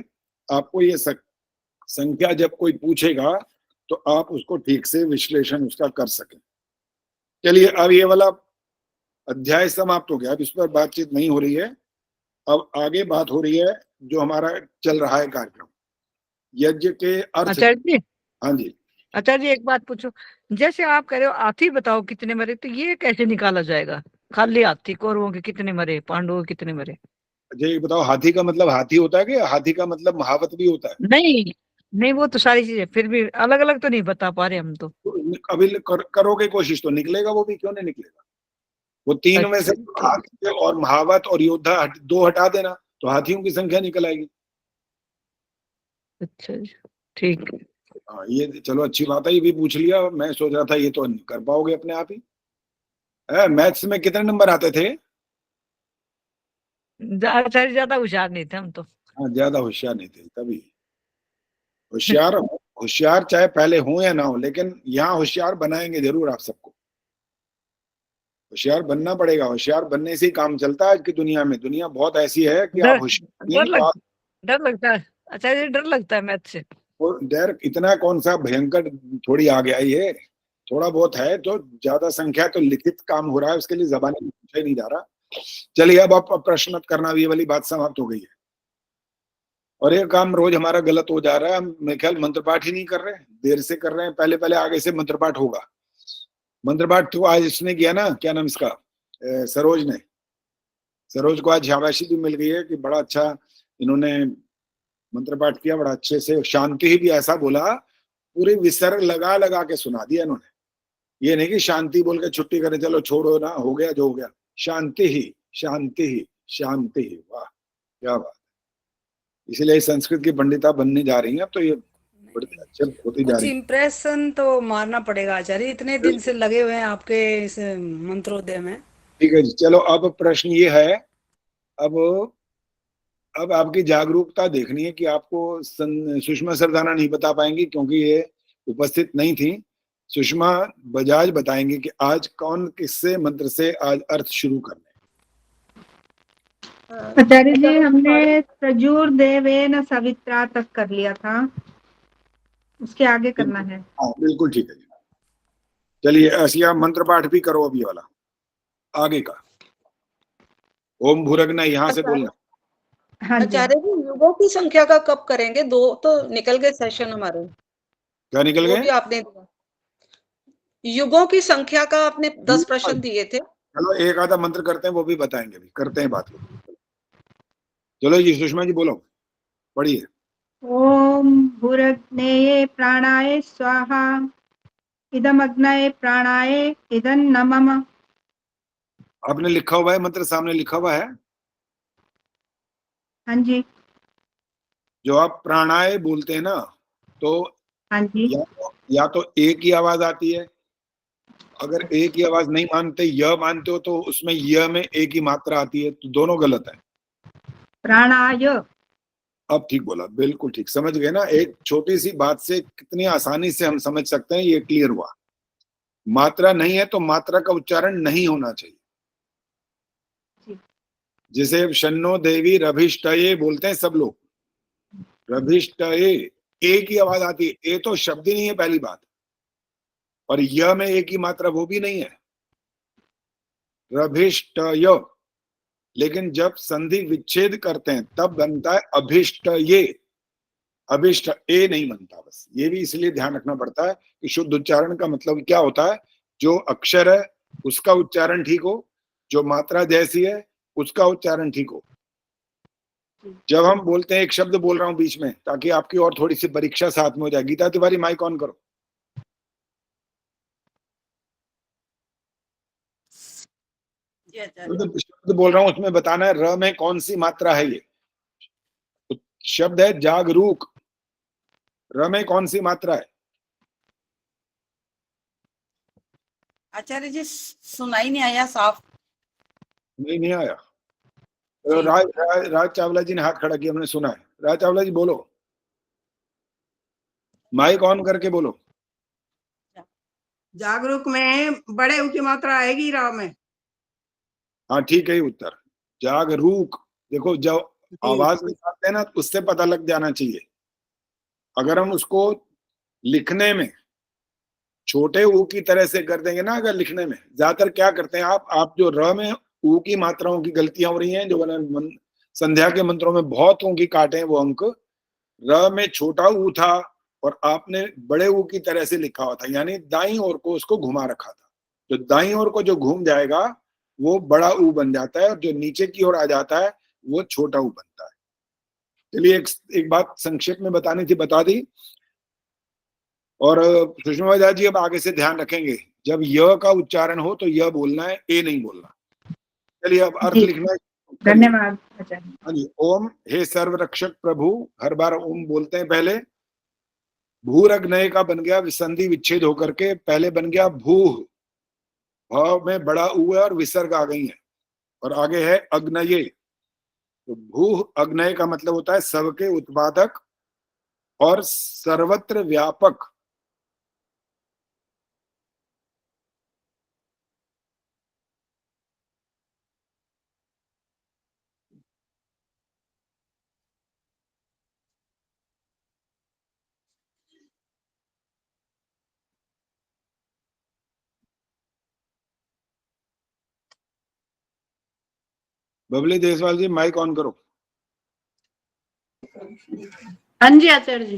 आपको ये संख्या जब कोई पूछेगा तो आप उसको ठीक से विश्लेषण उसका कर सकें। चलिए, अब ये वाला अध्याय समाप्त हो गया, अब इस पर बातचीत नहीं हो रही है। अब आगे बात हो रही है जो हमारा चल रहा है कार्यक्रम, यज्ञ के अर्थ। आचार्य जी, हाँ जी, आचार्य जी एक बात पूछो। जैसे आप कह रहे हो हाथी बताओ कितने मरे, तो ये कैसे निकाला जाएगा? खाली हाथी, कौरवों के कितने मरे, पांडवों के कितने मरे? अच्छा ये बताओ, हाथी का मतलब हाथी होता है कि हाथी का मतलब महावत भी होता है? नहीं नहीं, वो तो सारी चीजें फिर भी अलग अलग तो नहीं बता पा रहे हम तो। अभी करोगे कोशिश तो निकलेगा, वो भी क्यों नहीं निकलेगा। वो तीन में से हाथी और महावत और योद्धा दो हटा देना तो हाथियों की संख्या निकल आएगी। अच्छा जी, ठीक है। हाँ, ये चलो अच्छी बात है, ये भी पूछ लिया। मैं सोच रहा था ये तो कर पाओगे अपने आप ही। मैथ्स में कितने नंबर आते थे? आचार्य ज्यादा होशियार नहीं थे हम तो। हाँ, ज्यादा होशियार नहीं थे तभी। होशियार होशियार चाहे पहले हो या ना हो, लेकिन यहाँ होशियार बनाएंगे जरूर आप सबको। होशियार बनना पड़ेगा, होशियार बनने से ही काम चलता है आज की दुनिया में। दुनिया बहुत ऐसी है कि आप होशियार नहीं तो आप डर लगता है आचार्य, डर लगता है मैथ से। और डर इतना कौन सा भयंकर थोड़ी आ गया ये, थोड़ा बहुत है। तो ज्यादा संख्या तो लिखित काम हो रहा है, उसके लिए जबानी में पूछा ही नहीं जा रहा। चलिए, अब आप प्रश्न मत करना, ये वाली बात समाप्त हो गई है। और एक काम रोज हमारा गलत हो जा रहा है, हम मेरे ख्याल मंत्र पाठ ही नहीं कर रहे, देर से कर रहे हैं। पहले पहले आगे से मंत्र पाठ होगा। मंत्र पाठ तो आज इसने किया ना, क्या नाम इसका, सरोज ने। सरोज को आज शाबाशी भी मिल गई है कि बड़ा अच्छा इन्होंने मंत्र पाठ किया, बड़ा अच्छे से। शांति ही भी ऐसा बोला, पूरी विसर्ग लगा लगा के सुना दिया इन्होंने। ये नहीं कि शांति बोल के छुट्टी करें, चलो छोड़ो ना, हो गया जो हो गया। शांति ही, शांति ही, शांति ही। वाह क्या बात। इसलिए संस्कृत की पंडिता बनने जा रही हैं, तो ये बड़ी अच्छे होती जा कुछ रही है। इम्प्रेशन तो मारना पड़ेगा आचार्य, इतने दिन से लगे हुए हैं आपके इस मंत्रोदय में। ठीक है जी, चलो अब प्रश्न ये है, अब आपकी जागरूकता देखनी है कि आपको सुषमा सरदाना नहीं बता पाएंगी क्योंकि ये उपस्थित नहीं थी। सुषमा बजाज बताएंगे कि आज कौन किससे मंत्र से आज अर्थ शुरू करने। आचार्य जी, हमने सजूर देवेन सवित्रा तक कर लिया था, उसके आगे करना है। हाँ बिल्कुल ठीक है। चलिए ऐसी मंत्र पाठ भी करो अभी वाला आगे का। ओम भूरगना यहाँ से बोलना। आचार्य जी, युगों की संख्या का कब करेंगे? 2 तो निकल गए सेशन हमारे। क्या निकल वो गए? भी आपने दिया। युगों की संख्या का आपने 10 प्रश्न दिए थे। चलो एक आधा मंत्र करते हैं, वो भी बताएंगे, अभी करते हैं बात। चलो जी सुषमा जी बोलो, पढ़िए। ओम भूरग्नेये प्राणाय स्वाहा, इदम अग्नये प्राणाय इदं नमः। आपने लिखा हुआ है मंत्र, सामने लिखा हुआ है। हाँ जी। जो आप प्राणाय बोलते हैं ना, तो हाँ जी, या तो एक ही आवाज आती है। अगर एक ही आवाज नहीं मानते, य मानते हो, तो उसमें य में एक ही मात्रा आती है, तो दोनों गलत है। प्राणाय। अब ठीक बोला, बिल्कुल ठीक, समझ गए ना। एक छोटी सी बात से कितनी आसानी से हम समझ सकते हैं, ये क्लियर हुआ। मात्रा नहीं है तो मात्रा का उच्चारण नहीं होना चाहिए। जैसे शन्नो देवी रभिष्टये बोलते हैं सब लोग, रभिष्टये ए की आवाज आती है, ए तो शब्द ही नहीं है पहली बात, और य में ए की मात्रा वो भी नहीं है, रभिष्ट य। लेकिन जब संधि विच्छेद करते हैं तब बनता है अभिष्ट ये, अभिष्ट ए नहीं बनता। बस ये भी इसलिए ध्यान रखना पड़ता है कि शुद्ध उच्चारण का मतलब क्या होता है, जो अक्षर है उसका उच्चारण ठीक हो, जो मात्रा जैसी है उसका उच्चारण ठीक हो। जब हम बोलते हैं, एक शब्द बोल रहा हूं बीच में ताकि आपकी और थोड़ी सी परीक्षा साथ में हो जाए। गीता तिवारी माइक ऑन करो। शब्द बोल रहा हूं उसमें बताना है र में कौन सी मात्रा है। ये शब्द है जागरूक, र में कौन सी मात्रा है? आचार्य जी सुनाई नहीं आया साफ। नहीं आया। तो राज चावला जी ने हाथ खड़ा किया, हमने सुना है। राज चावला जी बोलो, माइक ऑन करके बोलो। जागरूक में बड़े ऊ की मात्रा आएगी रा में। हाँ ठीक है उत्तर, जागरूक। देखो जब आवाज निकालते हैं ना उससे पता लग जाना चाहिए। अगर हम उसको लिखने में छोटे ऊ की तरह से कर देंगे ना, अगर लिखने में ज्यादातर क्या करते हैं आप जो र में ऊ की मात्राओं की गलतियां हो रही हैं, जो संध्या के मंत्रों में बहुत ऊ की काटे हैं वो अंक, र में छोटा ऊ था और आपने बड़े ऊ की तरह से लिखा हुआ था, यानी दाईं ओर को उसको घुमा रखा था। जो दाईं ओर को जो घूम जाएगा वो बड़ा ऊ बन जाता है, और जो नीचे की ओर आ जाता है वो छोटा ऊ बनता है। चलिए एक बात संक्षेप में बतानी थी, बता दी। और सुषमा जी अब आगे से ध्यान रखेंगे, जब य का उच्चारण हो तो य बोलना है, ए नहीं बोलना। चलिए अब अर्थ लिखना है। धन्यवाद आचार्य। हाँ जी। ओम, हे सर्वरक्षक प्रभु, हर बार ओम बोलते हैं पहले। भूरग्नय का बन गया विसंधि विच्छेद होकर के, पहले बन गया भूह, भाव में बड़ा ऊ है और विसर्ग आ गई है, और आगे है अग्नये। तो भूह अग्नय का मतलब होता है सबके उत्पादक और सर्वत्र व्यापक। बबली देसवाल जी माइक ऑन करो। हाँ जी आचार्य जी।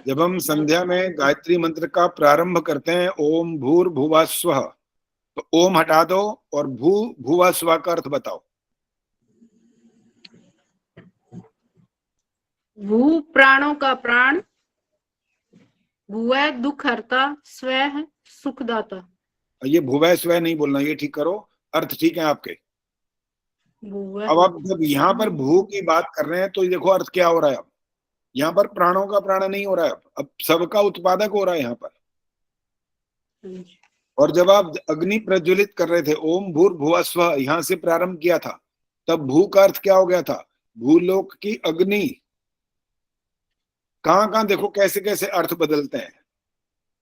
जब हम संध्या में गायत्री मंत्र का प्रारंभ करते हैं ओम भूर्भुवः स्वः, तो ओम हटा दो और भूर्भुवः स्वः का अर्थ बताओ। भू प्राणों का प्राण, भुवः दुख हरता, स्व है सुखदाता। ये भुवः स्वः नहीं बोलना, ये ठीक करो, अर्थ ठीक है आपके। अब आप जब यहाँ पर भू की बात कर रहे हैं तो देखो अर्थ क्या हो रहा है। अब यहाँ पर प्राणों का प्राण नहीं हो रहा है, अब सबका उत्पादक हो रहा है यहाँ पर। और जब आप अग्नि प्रज्वलित कर रहे थे ओम भूर्भुवः स्वः, यहाँ से प्रारंभ किया था, तब भू का अर्थ क्या हो गया था? भूलोक की अग्नि। कहाँ देखो कैसे कैसे अर्थ बदलते हैं।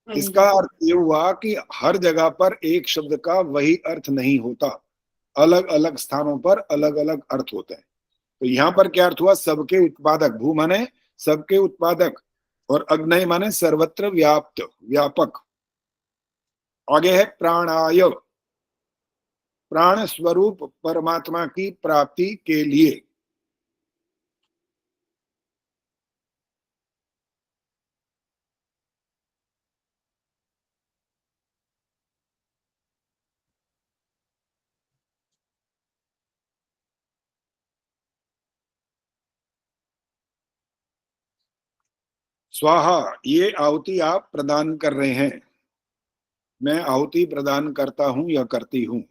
इसका अर्थ ये हुआ कि हर जगह पर एक शब्द का वही अर्थ नहीं होता, अलग अलग स्थानों पर अलग अलग अर्थ होते हैं। तो यहाँ पर क्या अर्थ हुआ? सबके उत्पादक। भू माने सबके उत्पादक, और अग्नय माने सर्वत्र व्याप्त, व्यापक। आगे है प्राणाय, प्राण स्वरूप परमात्मा की प्राप्ति के लिए। स्वाहा, ये आहुति आप प्रदान कर रहे हैं। मैं आहुति प्रदान करता हूं या करती हूं।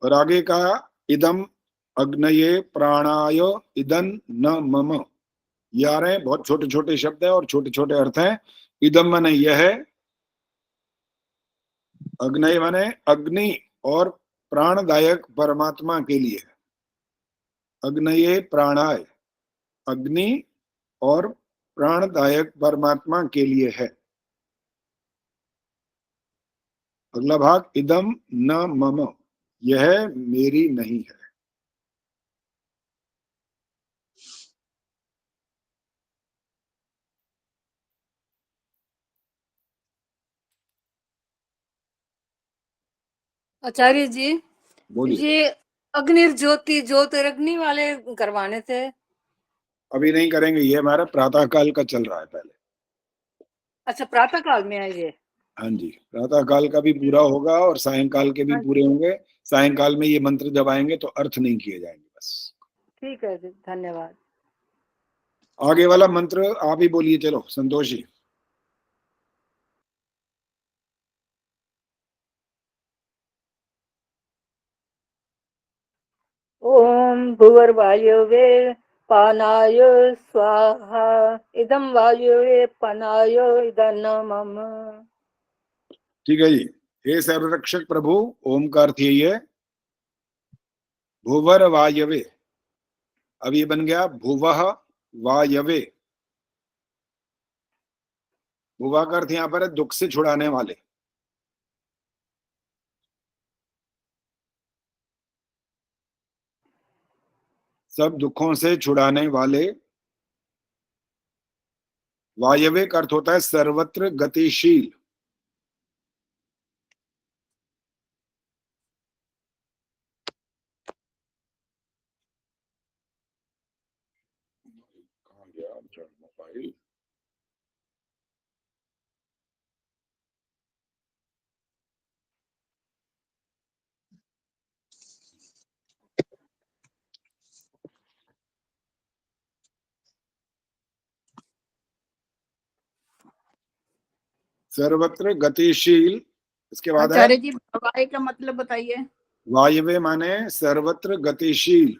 और आगे का इदम अग्नये प्राणाय इदन न मम। ये आ रहे हैं, बहुत छोटे छोटे शब्द है और छोटे छोटे अर्थ हैं। इदम माने यह है, अग्नय माने अग्नि और प्राणदायक परमात्मा के लिए। अग्नये प्राणाय, अग्नि और प्राणदायक परमात्मा के लिए है। अगला भाग इदम न मम, यह मेरी नहीं है। आचार्य जी, बोलिए। ये अग्निर्ज्योति ज्योतिरग्नि वाले करवाने थे। अभी नहीं करेंगे, ये हमारा प्रातः काल का चल रहा है पहले। अच्छा, प्रातः काल में है ये। हाँ जी, प्रातः काल का भी पूरा होगा और सायंकाल के भी हाँ, पूरे होंगे। सायंकाल में ये मंत्र जब आएंगे तो अर्थ नहीं किए जाएंगे बस। ठीक है जी, धन्यवाद। आगे वाला मंत्र आप ही बोलिए, चलो संतोष जी। ओम भुवर्वायवे पानाय स्वाहा इदं वायवे पनाय इदं मम। ठीक है जी। हे सर्वरक्षक प्रभु, ओम का अर्थ यही है भुवर वायवे। अब ये बन गया भुवः वायवे। भुवा का अर्थ यहाँ पर है दुख से छुड़ाने वाले। सब दुखों से छुड़ाने वाले। वायवे का अर्थ होता है सर्वत्र गतिशील। कहाँ गया मोबाइल? सर्वत्र गतिशील। इसके बाद है आचार्य जी भवाई का मतलब बताइए। वायवे माने सर्वत्र गतिशील।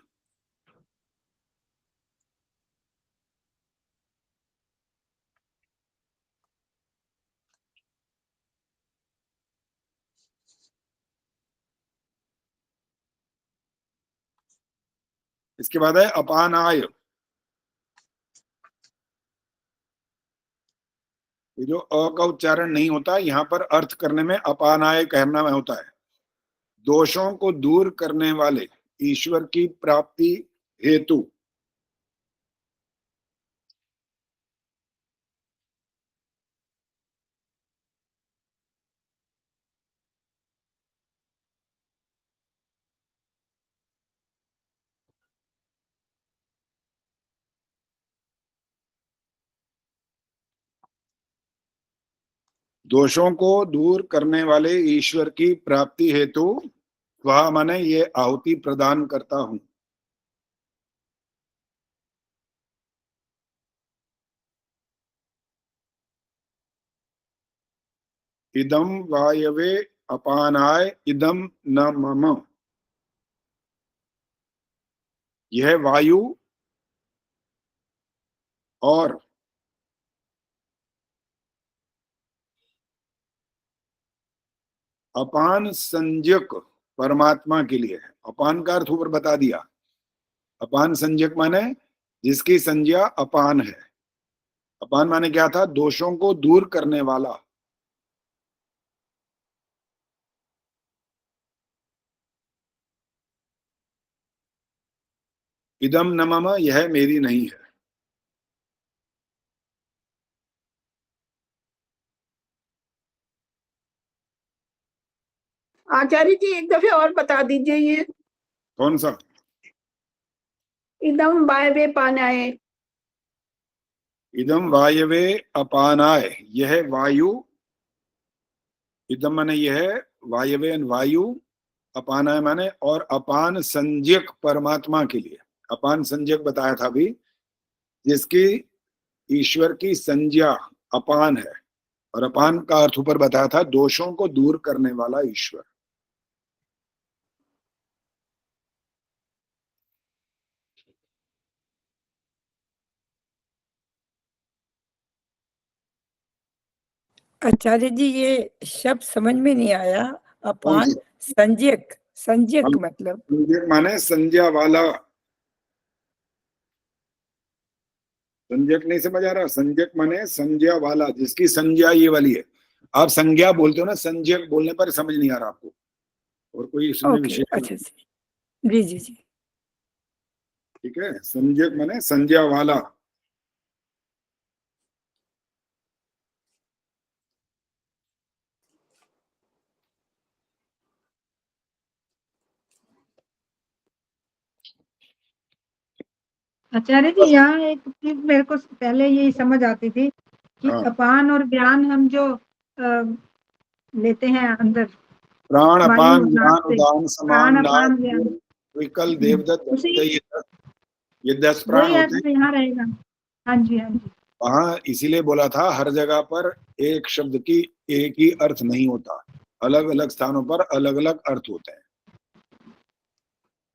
इसके बाद है अपानाय। ये जो अ का उच्चारण नहीं होता, यहाँ पर अर्थ करने में अपानाय कहना में होता है दोषों को दूर करने वाले, ईश्वर की प्राप्ति हेतु। दोषों को दूर करने वाले ईश्वर की प्राप्ति हेतु वह माने ये आहुति प्रदान करता हूं। इदम वायवे अपानाय इदम न मम। यह वायु और अपान संज्ञक परमात्मा के लिए है। अपान का अर्थ ऊपर बता दिया। अपान संज्ञक माने जिसकी संज्ञा अपान है। अपान माने क्या था? दोषों को दूर करने वाला। इदम न मम, यह मेरी नहीं है। आचार्य जी एक दफे और बता दीजिए ये। कौन सा? इदम वायवे पानाय। इदम वायवे अपानाय, यह वायु। इदम माने यह, वायवे वायु, अपानाय माने और अपान संज्ञक परमात्मा के लिए। अपान संज्ञक बताया था अभी, जिसकी ईश्वर की संज्ञा अपान है। और अपान का अर्थ ऊपर बताया था दोषों को दूर करने वाला ईश्वर। आचार्य जी, ये शब्द समझ में नहीं आया। कौन अपान सा? संज्ञक, संज्ञक मतलब संज्ञक माने संज्ञा वाला। संज्ञक नहीं समझ आ रहा? संज्ञक माने संज्ञा वाला, जिसकी संज्ञा ये वाली है। आप संज्ञा बोलते हो ना, संज्ञक बोलने पर समझ नहीं आ रहा आपको, और कोई इसमें ओके। विशेष अच्छा जी जी जी। ठीक है। संज्ञक माने संज्ञा वाला। आचार्य जी यहाँ एक चीज मेरे को पहले यही समझ आती थी कि हाँ। अपान और ज्ञान हम जो लेते हैं अंदर प्राण वायु अपान और ज्ञान नाक से, उदान समान प्राण नाद अपान ज्ञान विकल देवदत्त उसी ये 10 प्राण वही होते अर्थ हैं। यहाँ रहेगा। हाँ जी हाँ जी। वहां इसीलिए बोला था हर जगह पर एक शब्द की एक ही अर्थ नहीं होता, अलग अलग स्थानों पर अलग अलग अर्थ होते हैं।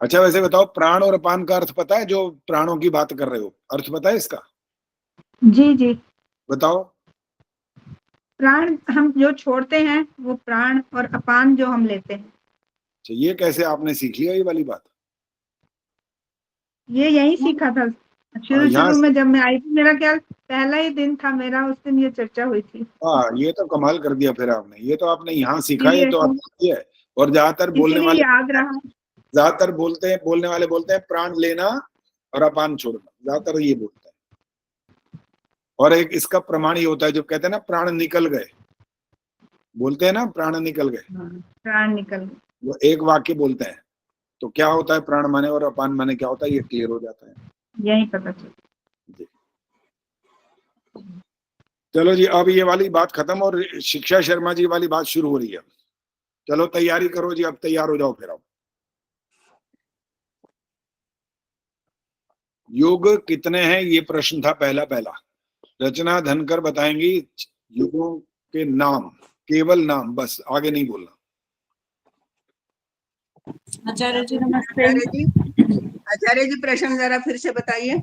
अच्छा वैसे बताओ, प्राण और अपान का अर्थ पता है? जो प्राणों की बात कर रहे हो, अर्थ पता है इसका? जी जी। बताओ। प्राण हम जो छोड़ते हैं वो प्राण, और अपान जो हम लेते हैं। अच्छा, ये कैसे आपने सीख लिया ये वाली बात? ये यही सीखा था शुरू यहाँ शुरू से में जब मैं आई थी, मेरा ख्याल पहला ही दिन था मेरा, उस दिन ये चर्चा हुई थी। हाँ, ये तो कमाल कर दिया फिर आपने। ये तो आपने यहाँ सीखा, ये इसीलिए तो आपने है। और ज्यादातर इसीलिए याद रहा। बोलने वाले बोलते हैं प्राण लेना और अपान छोड़ना, ज्यादातर ये बोलते हैं। और एक इसका प्रमाण ये होता है जब कहते हैं ना प्राण निकल गए, बोलते हैं ना प्राण निकल गए, प्राण निकल गए, वो एक वाक्य बोलते हैं। तो क्या होता है प्राण माने और अपान माने क्या होता है, ये क्लियर हो जाता है। यही पता चला। चलो जी, अब ये वाली बात खत्म और शिक्षा शर्मा जी वाली बात शुरू हो रही है। चलो तैयारी करो जी, अब तैयार हो जाओ फिर। अब युग कितने हैं ये प्रश्न था पहला। रचना धनकर बताएंगी युगों के नाम, केवल नाम, बस आगे नहीं बोलना। आचार्य जी नमस्ते। आचार्य जी प्रश्न जरा फिर से बताइए।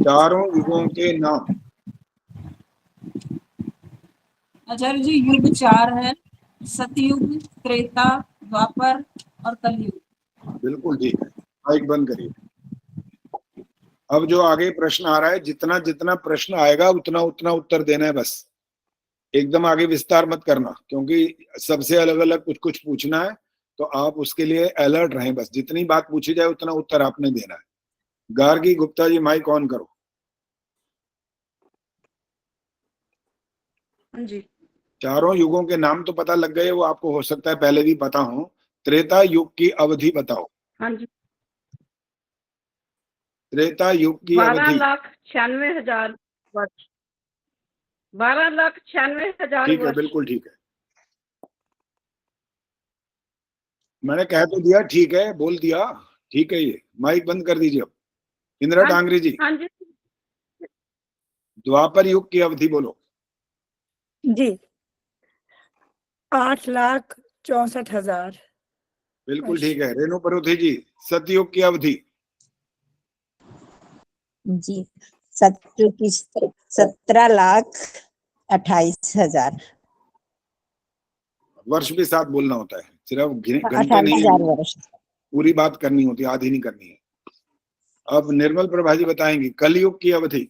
चारों युगों के नाम। आचार्य जी युग 4 है, सतयुग, त्रेता, द्वापर और कलयुग। बिल्कुल ठीक है, माइक बंद करिए। अब जो आगे प्रश्न आ रहा है, जितना जितना प्रश्न आएगा उतना उतना उत्तर देना है बस। एकदम आगे विस्तार मत करना, क्योंकि सबसे अलग अलग कुछ कुछ पूछना है, तो आप उसके लिए अलर्ट रहें। बस जितनी बात पूछी जाए उतना उत्तर आपने देना है। गार्गी गुप्ता जी माइक ऑन करो। जी। चारों युगों के नाम तो पता लग गए, वो आपको हो सकता है पहले भी पता हो। त्रेता युग की अवधि बताओ। हाँ जी। त्रेता युग की 12,96,000 वर्ष। 12,96,000 ठीक है, वर्ष। बिल्कुल ठीक है। मैंने कह तो दिया ठीक है, बोल दिया ठीक है। ये माइक बंद कर दीजिए अब। इंदिरा डांगरी जी, हाँ जी। द्वापर युग की अवधि बोलो। जी 8,64,000। बिल्कुल ठीक है। रेणु परुथी जी, सतयुग की अवधि। जी सतयुग की 17,28,000। वर्ष भी साथ बोलना होता है, सिर्फ घंटे 28,000 नहीं, वर्ष। पूरी बात करनी होती है, आधी नहीं करनी है। अब निर्मल प्रभा जी बताएंगी कलयुग की अवधि।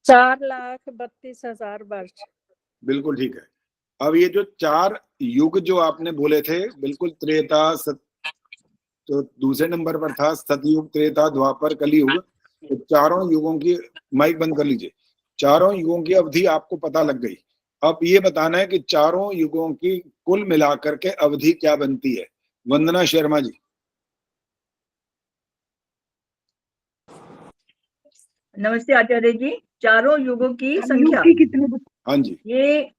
4,32,000 वर्ष। बिल्कुल ठीक है। अब ये जो 4 युग जो आपने बोले थे, बिल्कुल त्रेता तो दूसरे नंबर पर था सतयुग, त्रेता, द्वापर, कलयुग। तो चारों युगों की, माइक बंद कर लीजिए, चारों युगों की अवधि आपको पता लग गई। अब ये बताना है कि चारों युगों की कुल मिलाकर के अवधि क्या बनती है। वंदना शर्मा जी। नमस्ते आचार्य जी। चारों युगों की संख्या कितनी? हाँ जी, ये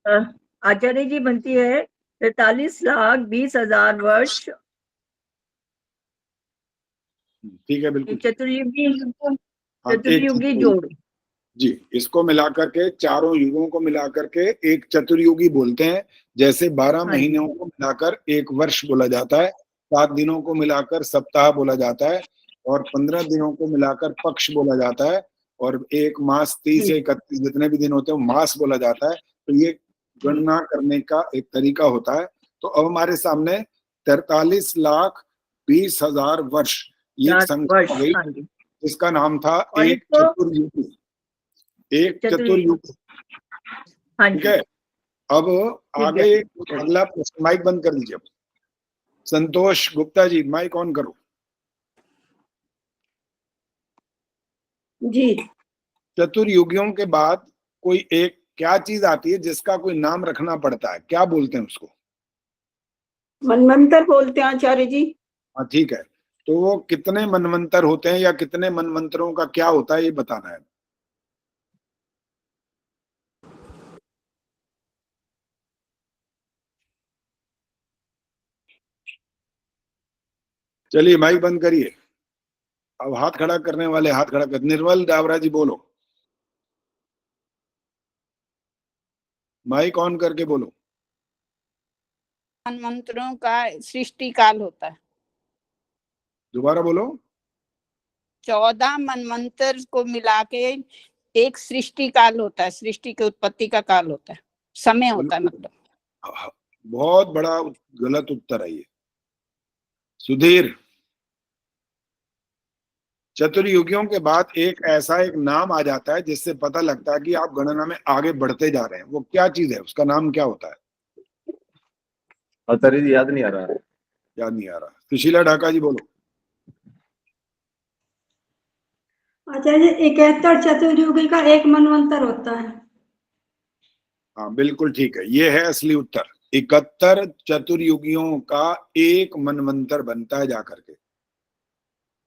आचार्य जी बनती है 43,20,000 वर्ष। ठीक है, बिल्कुल चतुर्युगी हाँ, चतुर्युगी जोड़। जी, इसको मिलाकर के, चारों युगों को मिलाकर के एक चतुर्युगी बोलते हैं। जैसे 12 महीनों को मिलाकर एक वर्ष बोला जाता है, 7 दिनों को मिलाकर सप्ताह बोला जाता है, और 15 दिनों को मिलाकर पक्ष बोला जाता है, और एक मास 30 से 31 जितने भी दिन होते हैं मास बोला जाता है। तो ये गणना करने का एक तरीका होता है। तो अब हमारे सामने 43,20,000 वर्ष ये संख्या गई, जिसका नाम था एक चतुर्युगी। एक चतुर्युगी, ठीक है। अब आगे अगला प्रश्न, माइक बंद कर दीजिए। संतोष गुप्ता जी माइक ऑन करो। जी। चतुर्युगियों के बाद कोई एक क्या चीज आती है जिसका कोई नाम रखना पड़ता है, क्या बोलते हैं उसको? मनवंतर बोलते हैं आचार्य जी। हाँ ठीक है। तो वो कितने मनवंतर होते हैं या कितने मनवंतरों का क्या होता है ये बताना है। चलिए माइक बंद करिए। अब हाथ खड़ा करने वाले हाथ खड़ा कर। निर्मल डावरा जी बोलो, माइक ऑन करके बोलो। मनमंत्रों का सृष्टि काल होता है। दोबारा बोलो। 14 मनमंत्र को मिला के एक सृष्टि काल होता है, सृष्टि की उत्पत्ति का काल होता है, समय होता है मतलब। बहुत बड़ा गलत उत्तर है ये। सुधीर, चतुर्युगियों के बाद एक ऐसा एक नाम आ जाता है जिससे पता लगता है कि आप गणना में आगे बढ़ते जा रहे हैं। वो क्या चीज है, उसका नाम क्या होता है? आचार्य जी याद नहीं आ रहा है। याद नहीं आ रहा। सुशीला ढाका जी बोलो। आचार्य 71 चतुर्युगी का एक मनवंतर होता है। हाँ बिल्कुल ठीक है, ये है असली उत्तर। 71 चतुर्युगियों का एक मनवंतर बनता है जाकर के,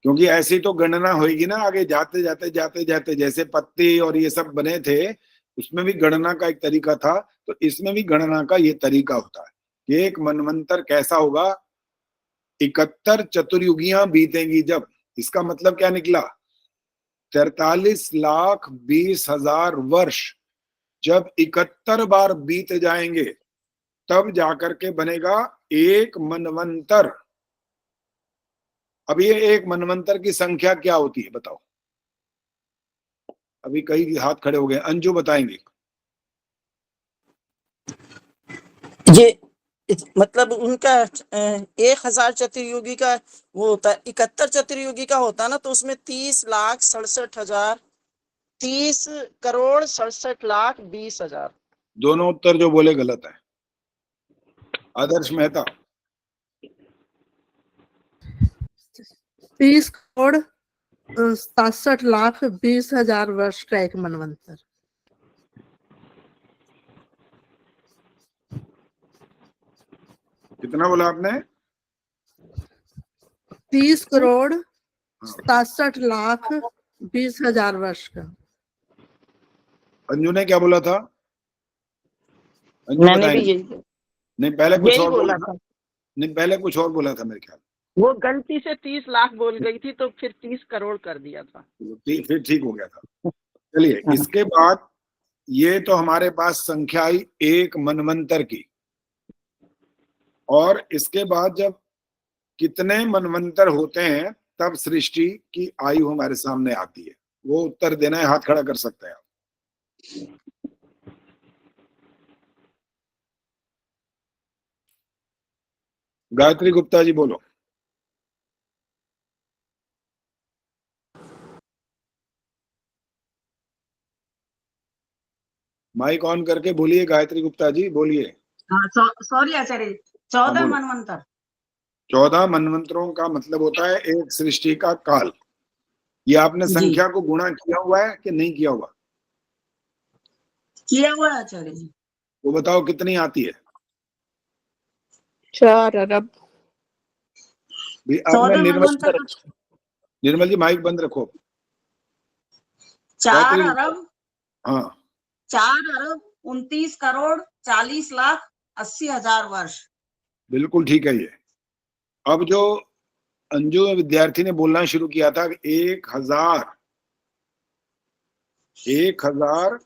क्योंकि ऐसी तो गणना होगी ना आगे जाते जाते जाते जाते। जैसे पत्ते और ये सब बने थे, उसमें भी गणना का एक तरीका था, तो इसमें भी गणना का ये तरीका होता है। एक मनवंतर कैसा होगा? 71 चतुर्युगियां बीतेंगी जब। इसका मतलब क्या निकला? 43,20,000 वर्ष जब 71 बार बीत जाएंगे तब जाकर के बनेगा एक मनवंतर। अब ये एक मनवंतर की संख्या क्या होती है बताओ? अभी कई हाथ खड़े हो गए। अंजू बताएंगे। ये मतलब उनका 1000 चतुर्युगी का वो होता है, 71 चतुर्युगी का होता है ना, तो उसमें 30,67,000 30,67,20,000। दोनों उत्तर जो बोले गलत है। आदर्श मेहता। 30,67,20,000 वर्ष का एक मनवंतर। कितना बोला आपने? 30,67,20,000 वर्ष का। अंजू ने क्या बोला था? अंजू मैंने भी बताएंगे। यही नहीं पहले कुछ और बोला बोला था। नहीं पहले कुछ और बोला था मेरे ख्याल। वो गलती से 30 लाख बोल गई थी तो फिर 30 करोड़ कर दिया था। फिर ठीक हो गया था। चलिए इसके बाद ये तो हमारे पास संख्या आई एक मनवंतर की, और इसके बाद जब कितने मनवंतर होते हैं तब सृष्टि की आयु हमारे सामने आती है। वो उत्तर देना है, हाथ खड़ा कर सकते हैं आप। गायत्री गुप्ता जी बोलो। माइक ऑन करके बोलिए गायत्री गुप्ता जी, बोलिए। सॉरी आचार्य, 14 बोलो। मनवंतर। 14 मनवंतरों का मतलब होता है एक सृष्टि का काल। ये आपने संख्या को गुणा किया हुआ है कि नहीं किया हुआ? किया हुआ है आचार्य जी। वो बताओ कितनी आती है? 4 अरब। भी आपने निर्मल जी माइक बंद रखो। 4 अरब। हाँ 4 अरब 29 करोड़ 40 लाख 80,000 वर्ष। बिल्कुल ठीक है ये। अब जो अंजू विद्यार्थी ने बोलना शुरू किया था 1,000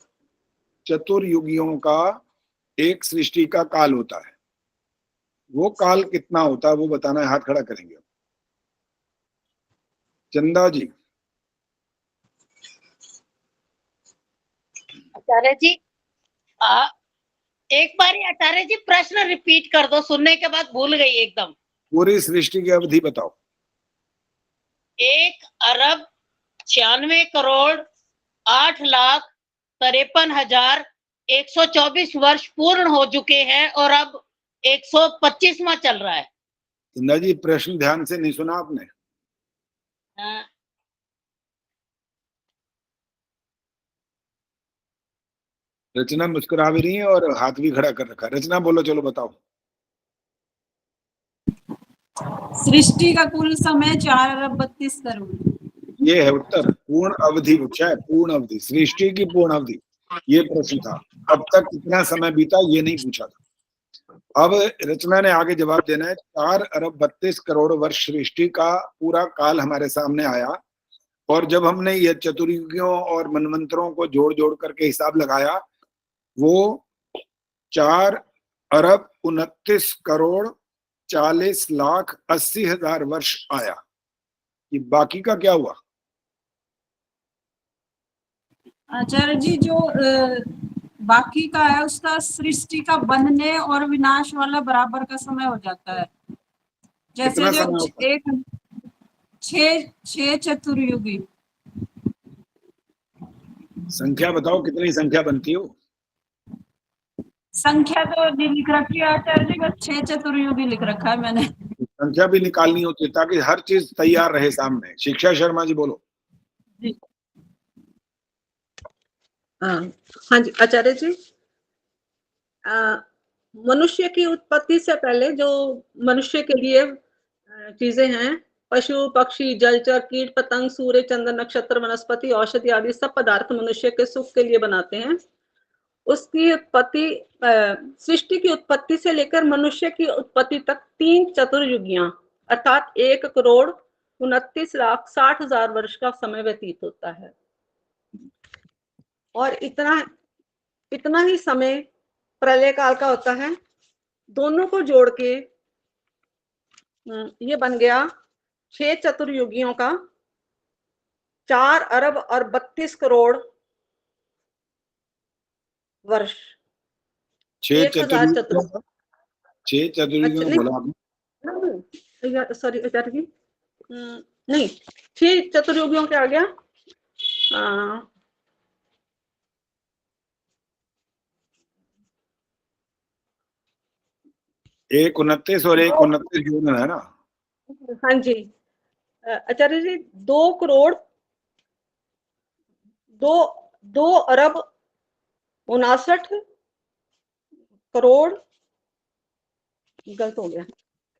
चतुर्युगियों का एक सृष्टि का काल होता है। वो काल कितना होता है वो बताना है, हाथ खड़ा करेंगे। चंदा जी। आचार्य जी एक बार आचार्य जी प्रश्न रिपीट कर दो, सुनने के बाद भूल गई एकदम। पूरी सृष्टि की अवधि बताओ। 1 अरब 96 करोड़ 8,53,124 वर्ष पूर्ण हो चुके हैं और अब 125वां चल रहा है। चंदा जी प्रश्न ध्यान से नहीं सुना आपने? हाँ। रचना मुस्कुरा भी रही है और हाथ भी खड़ा कर रखा है। रचना बोलो, चलो बताओ। सृष्टि का कुल समय 4 अरब 32 करोड़। ये है उत्तर। पूर्ण अवधि पूछा है, पूर्ण अवधि, सृष्टि की पूर्ण अवधि, ये प्रश्न था। अब तक कितना समय बीता ये नहीं पूछा था। अब रचना ने आगे जवाब देना है। 4 अरब 32 करोड़ वर्ष सृष्टि का पूरा काल हमारे सामने आया, और जब हमने ये चतुर्युगियों और मनवंतरों को जोड़ जोड़ करके हिसाब लगाया, वो 4 अरब 29 करोड़ 40 लाख 80 हजार वर्ष आया। ये बाकी का क्या हुआ? आचार्य जी, जो बाकी का है उसका सृष्टि का बनने और विनाश वाला बराबर का समय हो जाता है। जैसे कितना जो समय होता है? एक 6 चतुर्युगी। संख्या बताओ, कितनी संख्या बनती हो? संख्या तो नहीं लिख रखी है आचार्य जी, बस 6 चतुर्युगी लिख रखा है मैंने। संख्या भी निकालनी होती है ताकि हर चीज तैयार रहे सामने। शिक्षा शर्मा जी बोलो। जी। हाँ जी आचार्य जी, मनुष्य की उत्पत्ति से पहले जो मनुष्य के लिए चीजें हैं, पशु पक्षी जलचर कीट पतंग सूर्य चंद्र नक्षत्र वनस्पति औषधि आदि सब पदार्थ मनुष्य के सुख के लिए बनाते हैं। उसकी उत्पत्ति, सृष्टि की उत्पत्ति से लेकर मनुष्य की उत्पत्ति तक 3 चतुर्युगियां अर्थात 1 करोड़ 29 लाख 60 हजार वर्ष का समय व्यतीत होता है। और इतना ही समय प्रलय काल का होता है। दोनों को जोड़ के ये बन गया 6 चतुर्युगियों का 4 अरब और 32 करोड़ वर्ष। 6 चतुर्युगियों बोला आपने? सॉरी आचार्य जी, नहीं 6 चतुर्युगियों के आ गया 1 29 और 1 29 जोड़ना है ना? हाँ जी आचार्य जी, 2 करोड़ 2 अरब 59 करोड़, गलत हो गया,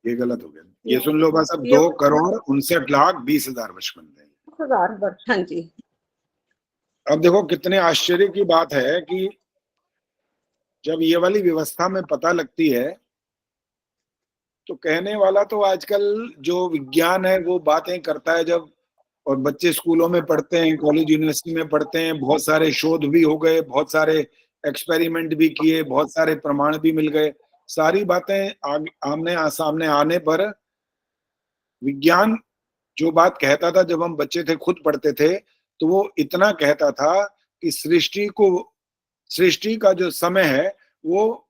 ये गलत हो गया, ये सुन लो बस। अब 2 करोड़ 59 लाख 20 हजार वर्ष बन गए। 1000 वर्ष। हाँ जी। अब देखो कितने आश्चर्य की बात है कि जब ये वाली व्यवस्था में पता लगती है तो कहने वाला तो आजकल जो विज्ञान है वो बातें करता है। जब और बच्चे स्कूलों में पढ़ते हैं, कॉलेज यूनिवर्सिटी में पढ़ते हैं, बहुत सारे शोध भी हो गए, बहुत सारे एक्सपेरिमेंट भी किए, बहुत सारे प्रमाण भी मिल गए। सारी बातें आमने सामने आने पर विज्ञान जो बात कहता था जब हम बच्चे थे खुद पढ़ते थे, तो वो इतना कहता था कि सृष्टि का जो समय है वो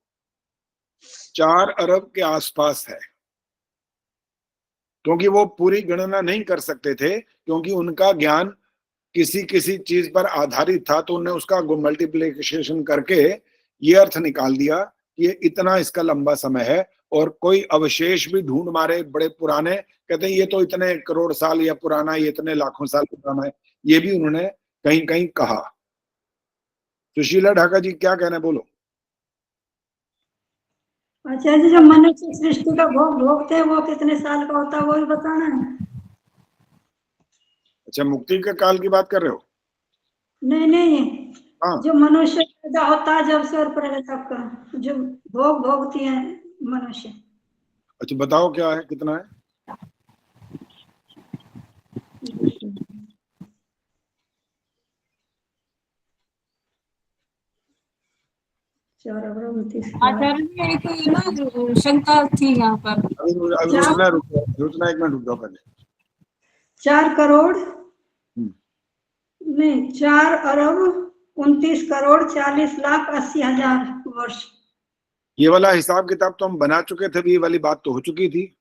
4 अरब के आसपास है। क्योंकि वो पूरी गणना नहीं कर सकते थे, क्योंकि उनका ज्ञान किसी चीज पर आधारित था, तो उन्होंने उसका मल्टीप्लिकेशन करके ये अर्थ निकाल दिया कि ये इतना इसका लंबा समय है। और कोई अवशेष भी ढूंढ मारे बड़े पुराने, कहते हैं ये तो इतने करोड़ साल या पुराना, ये इतने लाखों साल पुराना है, ये भी उन्होंने कहीं कहीं कहा। सुशीला ढाका जी क्या कहना है, बोलो। अच्छा जी, जब मनुष्य सृष्टि का भोग भोगते हैं वो कितने साल का होता है वो भी बताना है। अच्छा, मुक्ति के काल की बात कर रहे हो? नहीं हाँ। जो मनुष्य पैदा होता है जब से और प्रलय तक का जो भोग भोगती है मनुष्य। अच्छा बताओ क्या है, कितना है? आचार्य जी, एक ना शंका थी यहाँ पर। रुकना एक मिनट, रुक जाओ पहले। 4 करोड़ नहीं 4 अरब 29 करोड़ 40 लाख 80 हजार वर्ष। ये वाला हिसाब किताब तो हम बना चुके थे, ये वाली बात तो हो चुकी थी।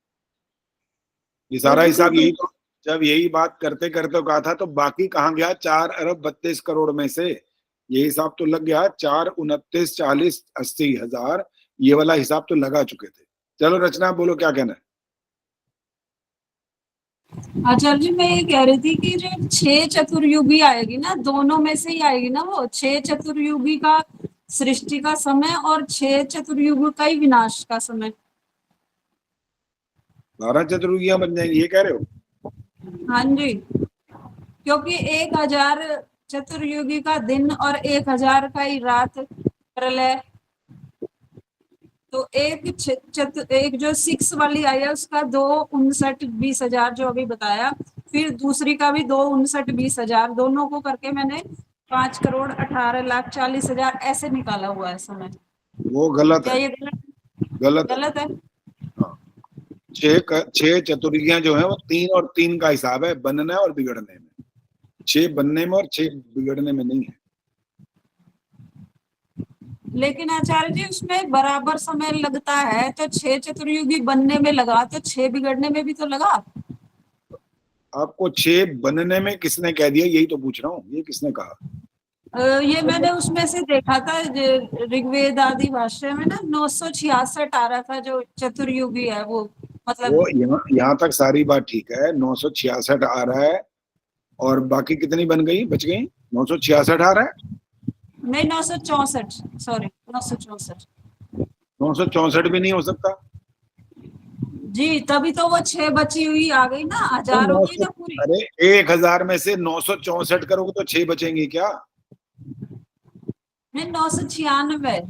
ये सारा हिसाब यही तो, जब यही बात करते करते कहा था तो बाकी कहाँ गया 4 अरब 32 करोड़ में से? ये हिसाब तो लग गया 4 29 40 80 हजार, ये वाला हिसाब तो लगा चुके थे। चलो रचना बोलो क्या कहना है। आचार्य जी, मैं ये कह रही थी कि जो 6 चतुर्युगी आएगी ना, दोनों में से ही आएगी ना वो 6 चतुर्युगी का सृष्टि का समय और 6 चतुर्युगी का ही विनाश का समय। 12 चतुर्युगियां बन जाएंगी, ये कह रहे हो? हाँ जी, क्योंकि 1000 चतुर्युगी का दिन और 1000 का ही रात प्रलय, तो एक जो 6 वाली आई है उसका 2 59 20 हजार जो अभी बताया, फिर दूसरी का भी 2 59 20 हजार, दोनों को करके मैंने 5 करोड़ 18 लाख 40 हजार ऐसे निकाला हुआ है समय। वो गलत क्या है, ये गलत है? हाँ। 6 चतुर्युगियां जो है वो 3 और 3 का हिसाब है, बनने और बिगड़ने में। 6 बनने में और 6 बिगड़ने में नहीं है। लेकिन आचार्य जी उसमें बराबर समय लगता है, तो 6 चतुर्युगी बनने में लगा तो 6 बिगड़ने में भी तो लगा। आपको 6 बनने में किसने कह दिया, यही तो पूछ रहा हूँ, ये किसने कहा? ये मैंने उसमें से देखा था ऋग्वेद आदि भाष्य में ना 966 आ रहा था जो चतुर्युगी है वो, मतलब वो यहाँ तक सारी बात ठीक है, 966 आ रहा है, और बाकी कितनी बन गई, बच गई? 966 आ रहा है? नहीं 964, सॉरी 964। 964 भी नहीं हो सकता जी, तभी तो वो 6 बची हुई आ गई ना, 1000 हो गई ना पूरी। अरे 1000 में से 964 करोगे तो 6 बचेंगी क्या? नहीं 994,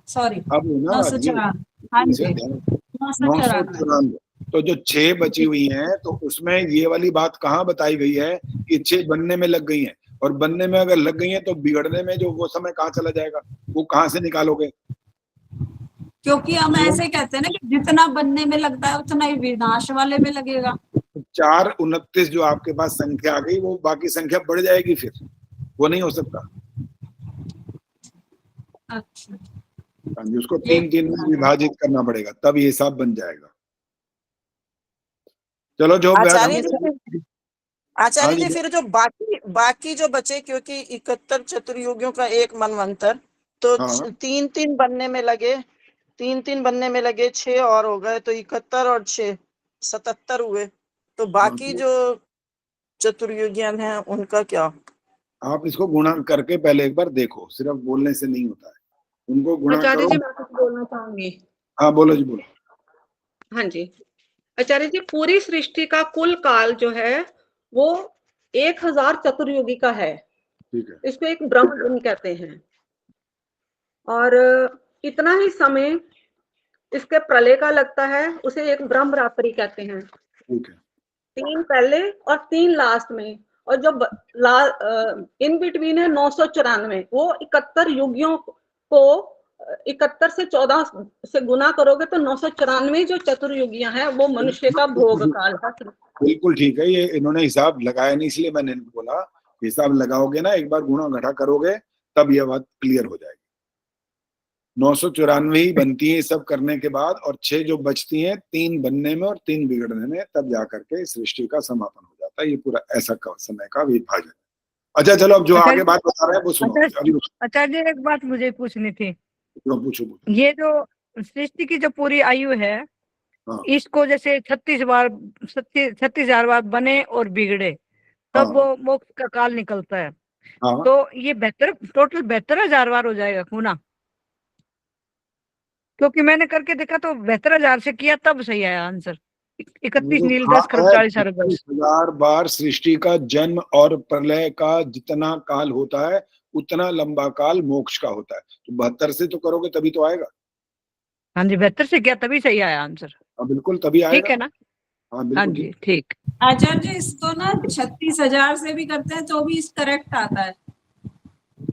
सॉरी अब ना 994, हाँ जी 994। तो जो 6 बची हुई हैं, तो उसमें ये वाली बात कहाँ बताई गई है कि 6 बनने में लग गई हैं, और बनने में अगर लग गई हैं तो बिगड़ने में जो वो समय कहाँ चला जाएगा, वो कहाँ से निकालोगे? क्योंकि हम ऐसे कहते हैं ना कि जितना बनने में लगता है उतना ही विनाश वाले में लगेगा। 4 29 जो आपके पास संख्या आ गई, वो बाकी संख्या बढ़ जाएगी, फिर वो नहीं हो सकता। अच्छा, उसको 3 में विभाजित करना पड़ेगा, तब ये हिसाब बन जाएगा। चलो जो आचार्य जी फिर जो बाकी जो बचे, क्योंकि 71 चतुर्युगियों का एक मनवंतर, तो 3 बनने में लगे, 3 बनने में लगे, 6 और हो गए, तो 71 और 6 77 हुए। तो बाकी जो चतुर्युगियां हैं उनका क्या? आप इसको गुणा करके पहले एक बार देखो, सिर्फ बोलने से नहीं होता है, उनको गुणा करो। आचार्य जी मैं कुछ बोलना चाहूंगी। हाँ बोलो जी, बोलो। हाँ जी आचार्य जी, पूरी सृष्टि का कुल काल जो है वो 1000 चतुर्युगी का है। ठीक है। इसको एक ब्रह्म दिन कहते हैं, और इतना ही समय इसके प्रलय का लगता है, उसे एक ब्रह्म रात्रि कहते हैं। ठीक है। 3 पहले और 3 लास्ट में, और जो इन बिटवीन है 994, वो 71 युगियों को 71 से 14 से गुना करोगे तो 994 जो चतुर्युगियां हैं वो मनुष्य का भोग काल है। बिल्कुल ठीक है, ये इन्होंने हिसाब लगाया नहीं, इसलिए मैंने बोला हिसाब लगाओगे ना, एक बार गुणा घटा करोगे तब ये बात क्लियर हो जाएगी। 994 ही बनती है सब करने के बाद, और 6 जो बचती हैं 3 बनने में और 3 बिगड़ने में, तब जाकर के सृष्टि का समापन हो जाता है। ये पूरा ऐसा समय का विभाजन। अच्छा चलो, अब जो आगे बात बता रहे हैं वो सुनो। आचार्य एक बात मुझे पूछनी थी। पूछो। ये जो सृष्टि की जो पूरी आयु है, इसको जैसे 36,000 बार बने और बिगड़े, तब वो मोक्ष का काल निकलता है। तो ये टोटल 72,000 बार हो जाएगा गुना, क्योंकि मैंने करके देखा तो 72,000 से किया तब सही आया आंसर। 31 नील 10 करोड़ 40 अरब 10,000 बार सृष्टि का जन्म और प्रलय का जितना काल होता है उतना लंबा काल मोक्ष का होता है। तो 72 से तो करोगे तभी तो आएगा। हाँ जी, 72 से किया तभी सही आया आंसर। बिल्कुल तभी आएगा। ठीक है ना? हाँ जी ठीक। आचार्य जी इसको ना 36,000 से भी करते हैं तो भी करेक्ट आता है।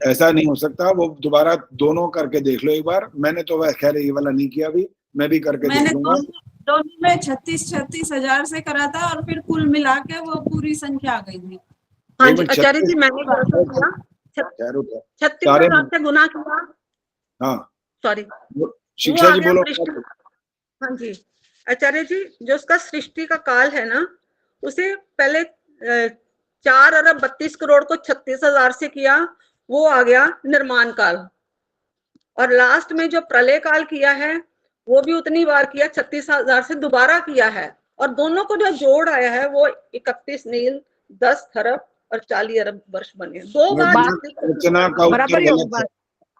ऐसा नहीं हो सकता, वो दोबारा दोनों करके देख लो एक बार। मैंने तो वह खैर ये वाला नहीं किया, अभी मैं भी करके देख लूंगा। दोनों में 36,000 से करा था, और फिर कुल मिला के वो पूरी संख्या आ गई थी। हाँ जी आचार्य जी, मैंने कैसे किया, 36,000 से गुना किया। हाँ सॉरी, शिक्षा जी बोलो। हाँ जी आचार्य जी, जो उसका सृष्टि का काल है ना, उसे पहले 4 अरब 32 करोड़ को 36,000 से किया, वो आ गया निर्माण काल। और लास्ट में जो प्रलय काल किया है वो भी उतनी बार किया, 36,000 से दोबारा किया है। और दोनों को जो जोड़ आया है वो 31 नील 10 खरब और 40 अरब वर्ष बने। 2 बार रचना का उत्तर गलत है।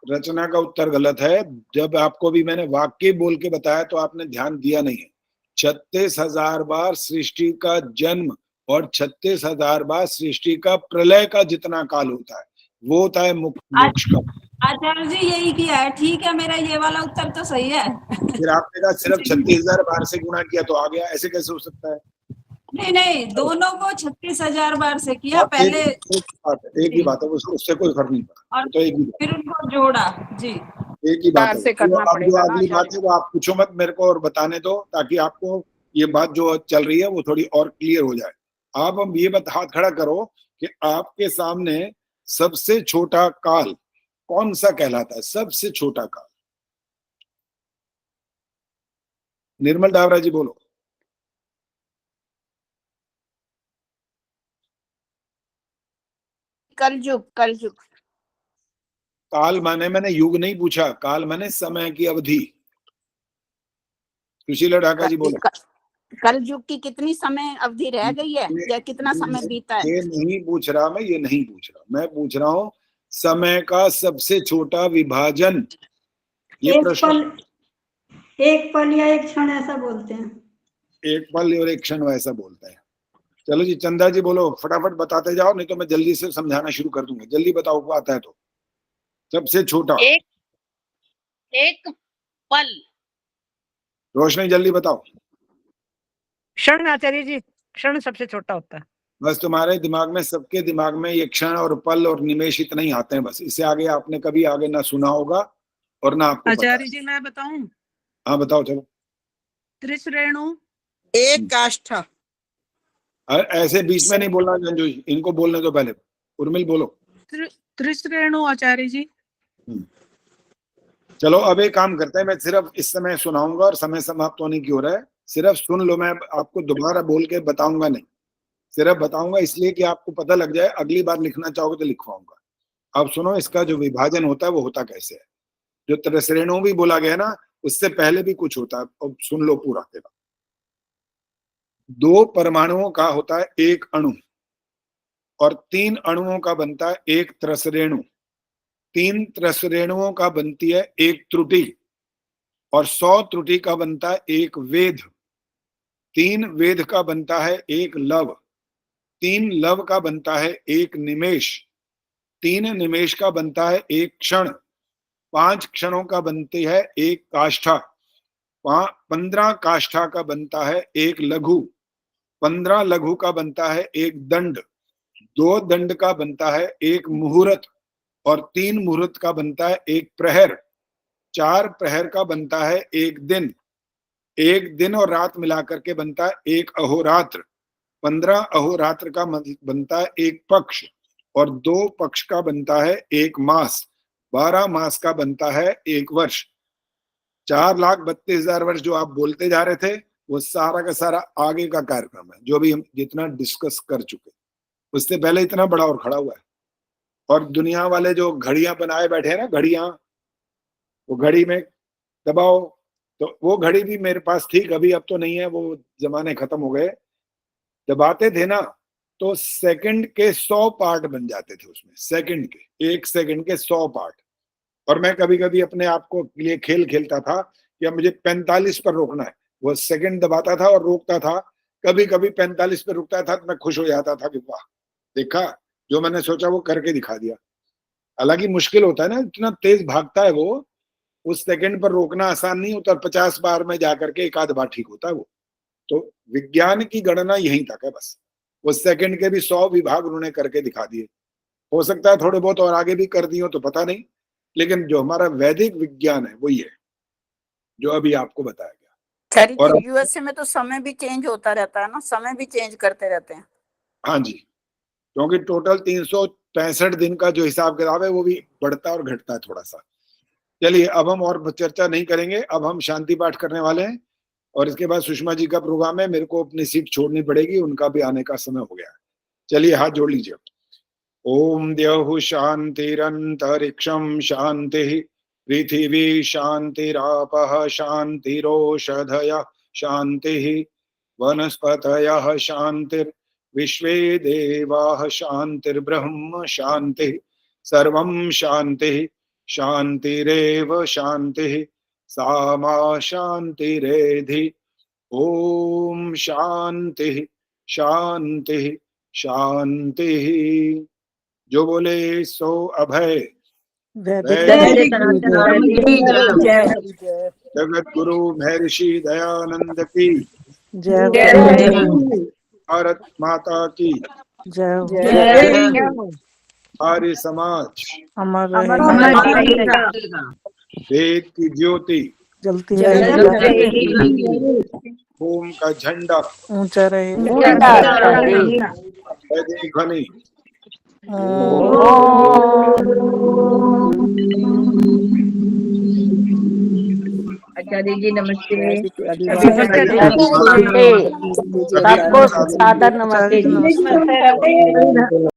रचना का उत्तर गलत है। जब आपको भी मैंने वाक्य बोल के बताया तो आपने ध्यान दिया नहीं है। 36,000 बार सृष्टि का जन्म और 36,000 बार सृष्टि का प्रलय का जितना काल होता है वो होता है मोक्ष का। आचार्य जी यही किया है, ठीक है, मेरा ये वाला उत्तर तो सही है। फिर आपने कहा सिर्फ 36,000 बार से गुणा किया तो आ गया, ऐसे कैसे हो सकता है? नहीं नहीं, दोनों को 36,000 बार से किया पहले। एक ही बात है, उससे कोई फर्क नहीं पड़ा, तो एक ही बात, फिर उनको जोड़ा जी, एक ही बात है। तो अब जो अगली बात है वो आप पूछो मत मेरे को और बताने दो, ताकि आपको ये बात जो चल रही है वो थोड़ी और क्लियर हो जाए। आप हम ये हाथ खड़ा करो कि आपके सामने सबसे छोटा काल कौन सा कहलाता है? सबसे छोटा काल, निर्मल डावरा जी बोलो। कलयुग। कलयुग। काल माने मैंने युग नहीं पूछा, काल माने समय की अवधि। सुशीला ढाका जी बोलो। कलयुग की कितनी समय अवधि रह गई है या कितना समय बीता है? ये नहीं पूछ रहा मैं, ये नहीं पूछ रहा मैं, पूछ रहा हूँ समय का सबसे छोटा विभाजन। ये प्रश्न, एक पल या एक क्षण ऐसा बोलते हैं। एक पल और एक क्षण वैसा बोलते हैं। चलो जी चंदा जी बोलो, फटाफट बताते जाओ, नहीं तो मैं जल्दी से समझाना शुरू कर दूंगा। जल्दी बताओ को आता है तो। सबसे छोटा एक पल। रोशनी जल्दी बताओ। क्षण आचार्य जी, क्षण सबसे छोटा होता है। बस तुम्हारे दिमाग में, सबके दिमाग में ये क्षण और पल और निमेष इतना ही आते हैं बस, इससे आगे आपने कभी आगे ना सुना होगा और ना आपको पता है। आचार्य जी मैं बताऊं? हाँ बताओ चलो। त्रिश्रेणु एक काष्ठा। ऐसे बीच में नहीं बोलना जंजू जी, इनको बोलने दो पहले। उर्मिल बोलो। त्रिश्रेणु आचार्य जी। चलो अब एक काम करते हैं, मैं सिर्फ इस समय सुनाऊंगा और समय समाप्त होने की हो रहा है, सिर्फ सुन लो, मैं आपको दोबारा बोल के बताऊंगा नहीं, सिर्फ बताऊंगा इसलिए कि आपको पता लग जाए, अगली बार लिखना चाहोगे तो लिखवाऊंगा। अब सुनो, इसका जो विभाजन होता है वो होता कैसे है। जो त्रिश्रेणु भी बोला गया ना, उससे पहले भी कुछ होता है, अब सुन लो पूरा। दो परमाणुओं का होता है एक अणु, और 3 अणुओं का बनता है एक त्रिश्रेणु। 3 त्रिश्रेणुओं का बनती है एक त्रुटि, और 100 त्रुटि का बनता है एक वेद। 3 वेद का बनता है एक लव। 3 लव का बनता है एक निमेष। 3 निमेष का बनता है एक क्षण। 5 क्षणों का बनती है एक काष्ठा। 15 काष्ठा का बनता है एक लघु। 15 लघु का बनता है एक दंड। 2 दंड का बनता है एक मुहूर्त, और 3 मुहूर्त का बनता है एक प्रहर। 4 प्रहर का बनता है एक दिन। 1 दिन और रात मिलाकर के बनता है एक अहोरात्र। 15 अहोरात्र का बनता है एक पक्ष, और 2 पक्ष का बनता है एक मास। 12 मास का बनता है एक वर्ष। 4,32,000 वर्ष जो आप बोलते जा रहे थे, वो सारा का सारा आगे का कार्यक्रम है, जो भी हम जितना डिस्कस कर चुके, उससे पहले इतना बड़ा और खड़ा हुआ है। और दुनिया वाले जो घड़ियां बनाए बैठे हैं ना, घड़ियां, वो घड़ी में दबाओ, तो वो घड़ी भी मेरे पास थी कभी, अब तो नहीं है, वो जमाने खत्म हो गए। दबाते थे ना तो सेकंड के 100 पार्ट बन जाते थे उसमें, सेकंड के, 1 सेकंड के 100 पार्ट। और मैं कभी कभी अपने आप को लिए खेल खेलता था कि अब मुझे 45 पर रोकना है, वो सेकंड दबाता था और रोकता था। कभी कभी 45 पर रुकता था तो मैं खुश हो जाता था कि वाह, देखा, जो मैंने सोचा वो करके दिखा दिया। हालांकि मुश्किल होता है ना, इतना तेज भागता है वो, उस सेकंड पर रोकना आसान नहीं होता। 50 बार में जाकर के एक आध बार ठीक होता है वो। तो विज्ञान की गणना यहीं तक है बस, वो सेकंड के भी 100 विभाग उन्होंने करके दिखा दिए। हो सकता है थोड़े बहुत और आगे भी कर दिए हो तो पता नहीं, लेकिन जो हमारा वैदिक विज्ञान है वही है जो अभी आपको बताया गया। और यूएसए में तो समय भी चेंज होता रहता है ना, समय भी चेंज करते रहते हैं। हाँ जी, क्योंकि टोटल 365 दिन का जो हिसाब किताब है वो भी बढ़ता और घटता है थोड़ा सा। चलिए अब हम और चर्चा नहीं करेंगे, अब हम शांति पाठ करने वाले हैं, और इसके बाद सुषमा जी का प्रोग्राम है, मेरे को अपनी सीट छोड़नी पड़ेगी, उनका भी आने का समय हो गया। चलिए हाथ जोड़ लीजिए। ओम द्यौः शांतिरंतरिक्षं शांति, पृथिवी शांतिरापः शांतिरोषधयः शांति, वनस्पतयः शांतिर्विश्वे देवाः शांतिर्ब्रह्म शांति, सर्वं शांति शांतिरेव शांति, सा मा शांतिरेधि। ओम शांति शांति शांति। जो बोले सो अभय। जगत गुरु महर्षि दयानंद की भारत माता की आर्य समाज वेद की ज्योति ओम का झंडा ऊंचा रहे। घनी आचार्य जी नमस्ते। सबको सादर नमस्ते।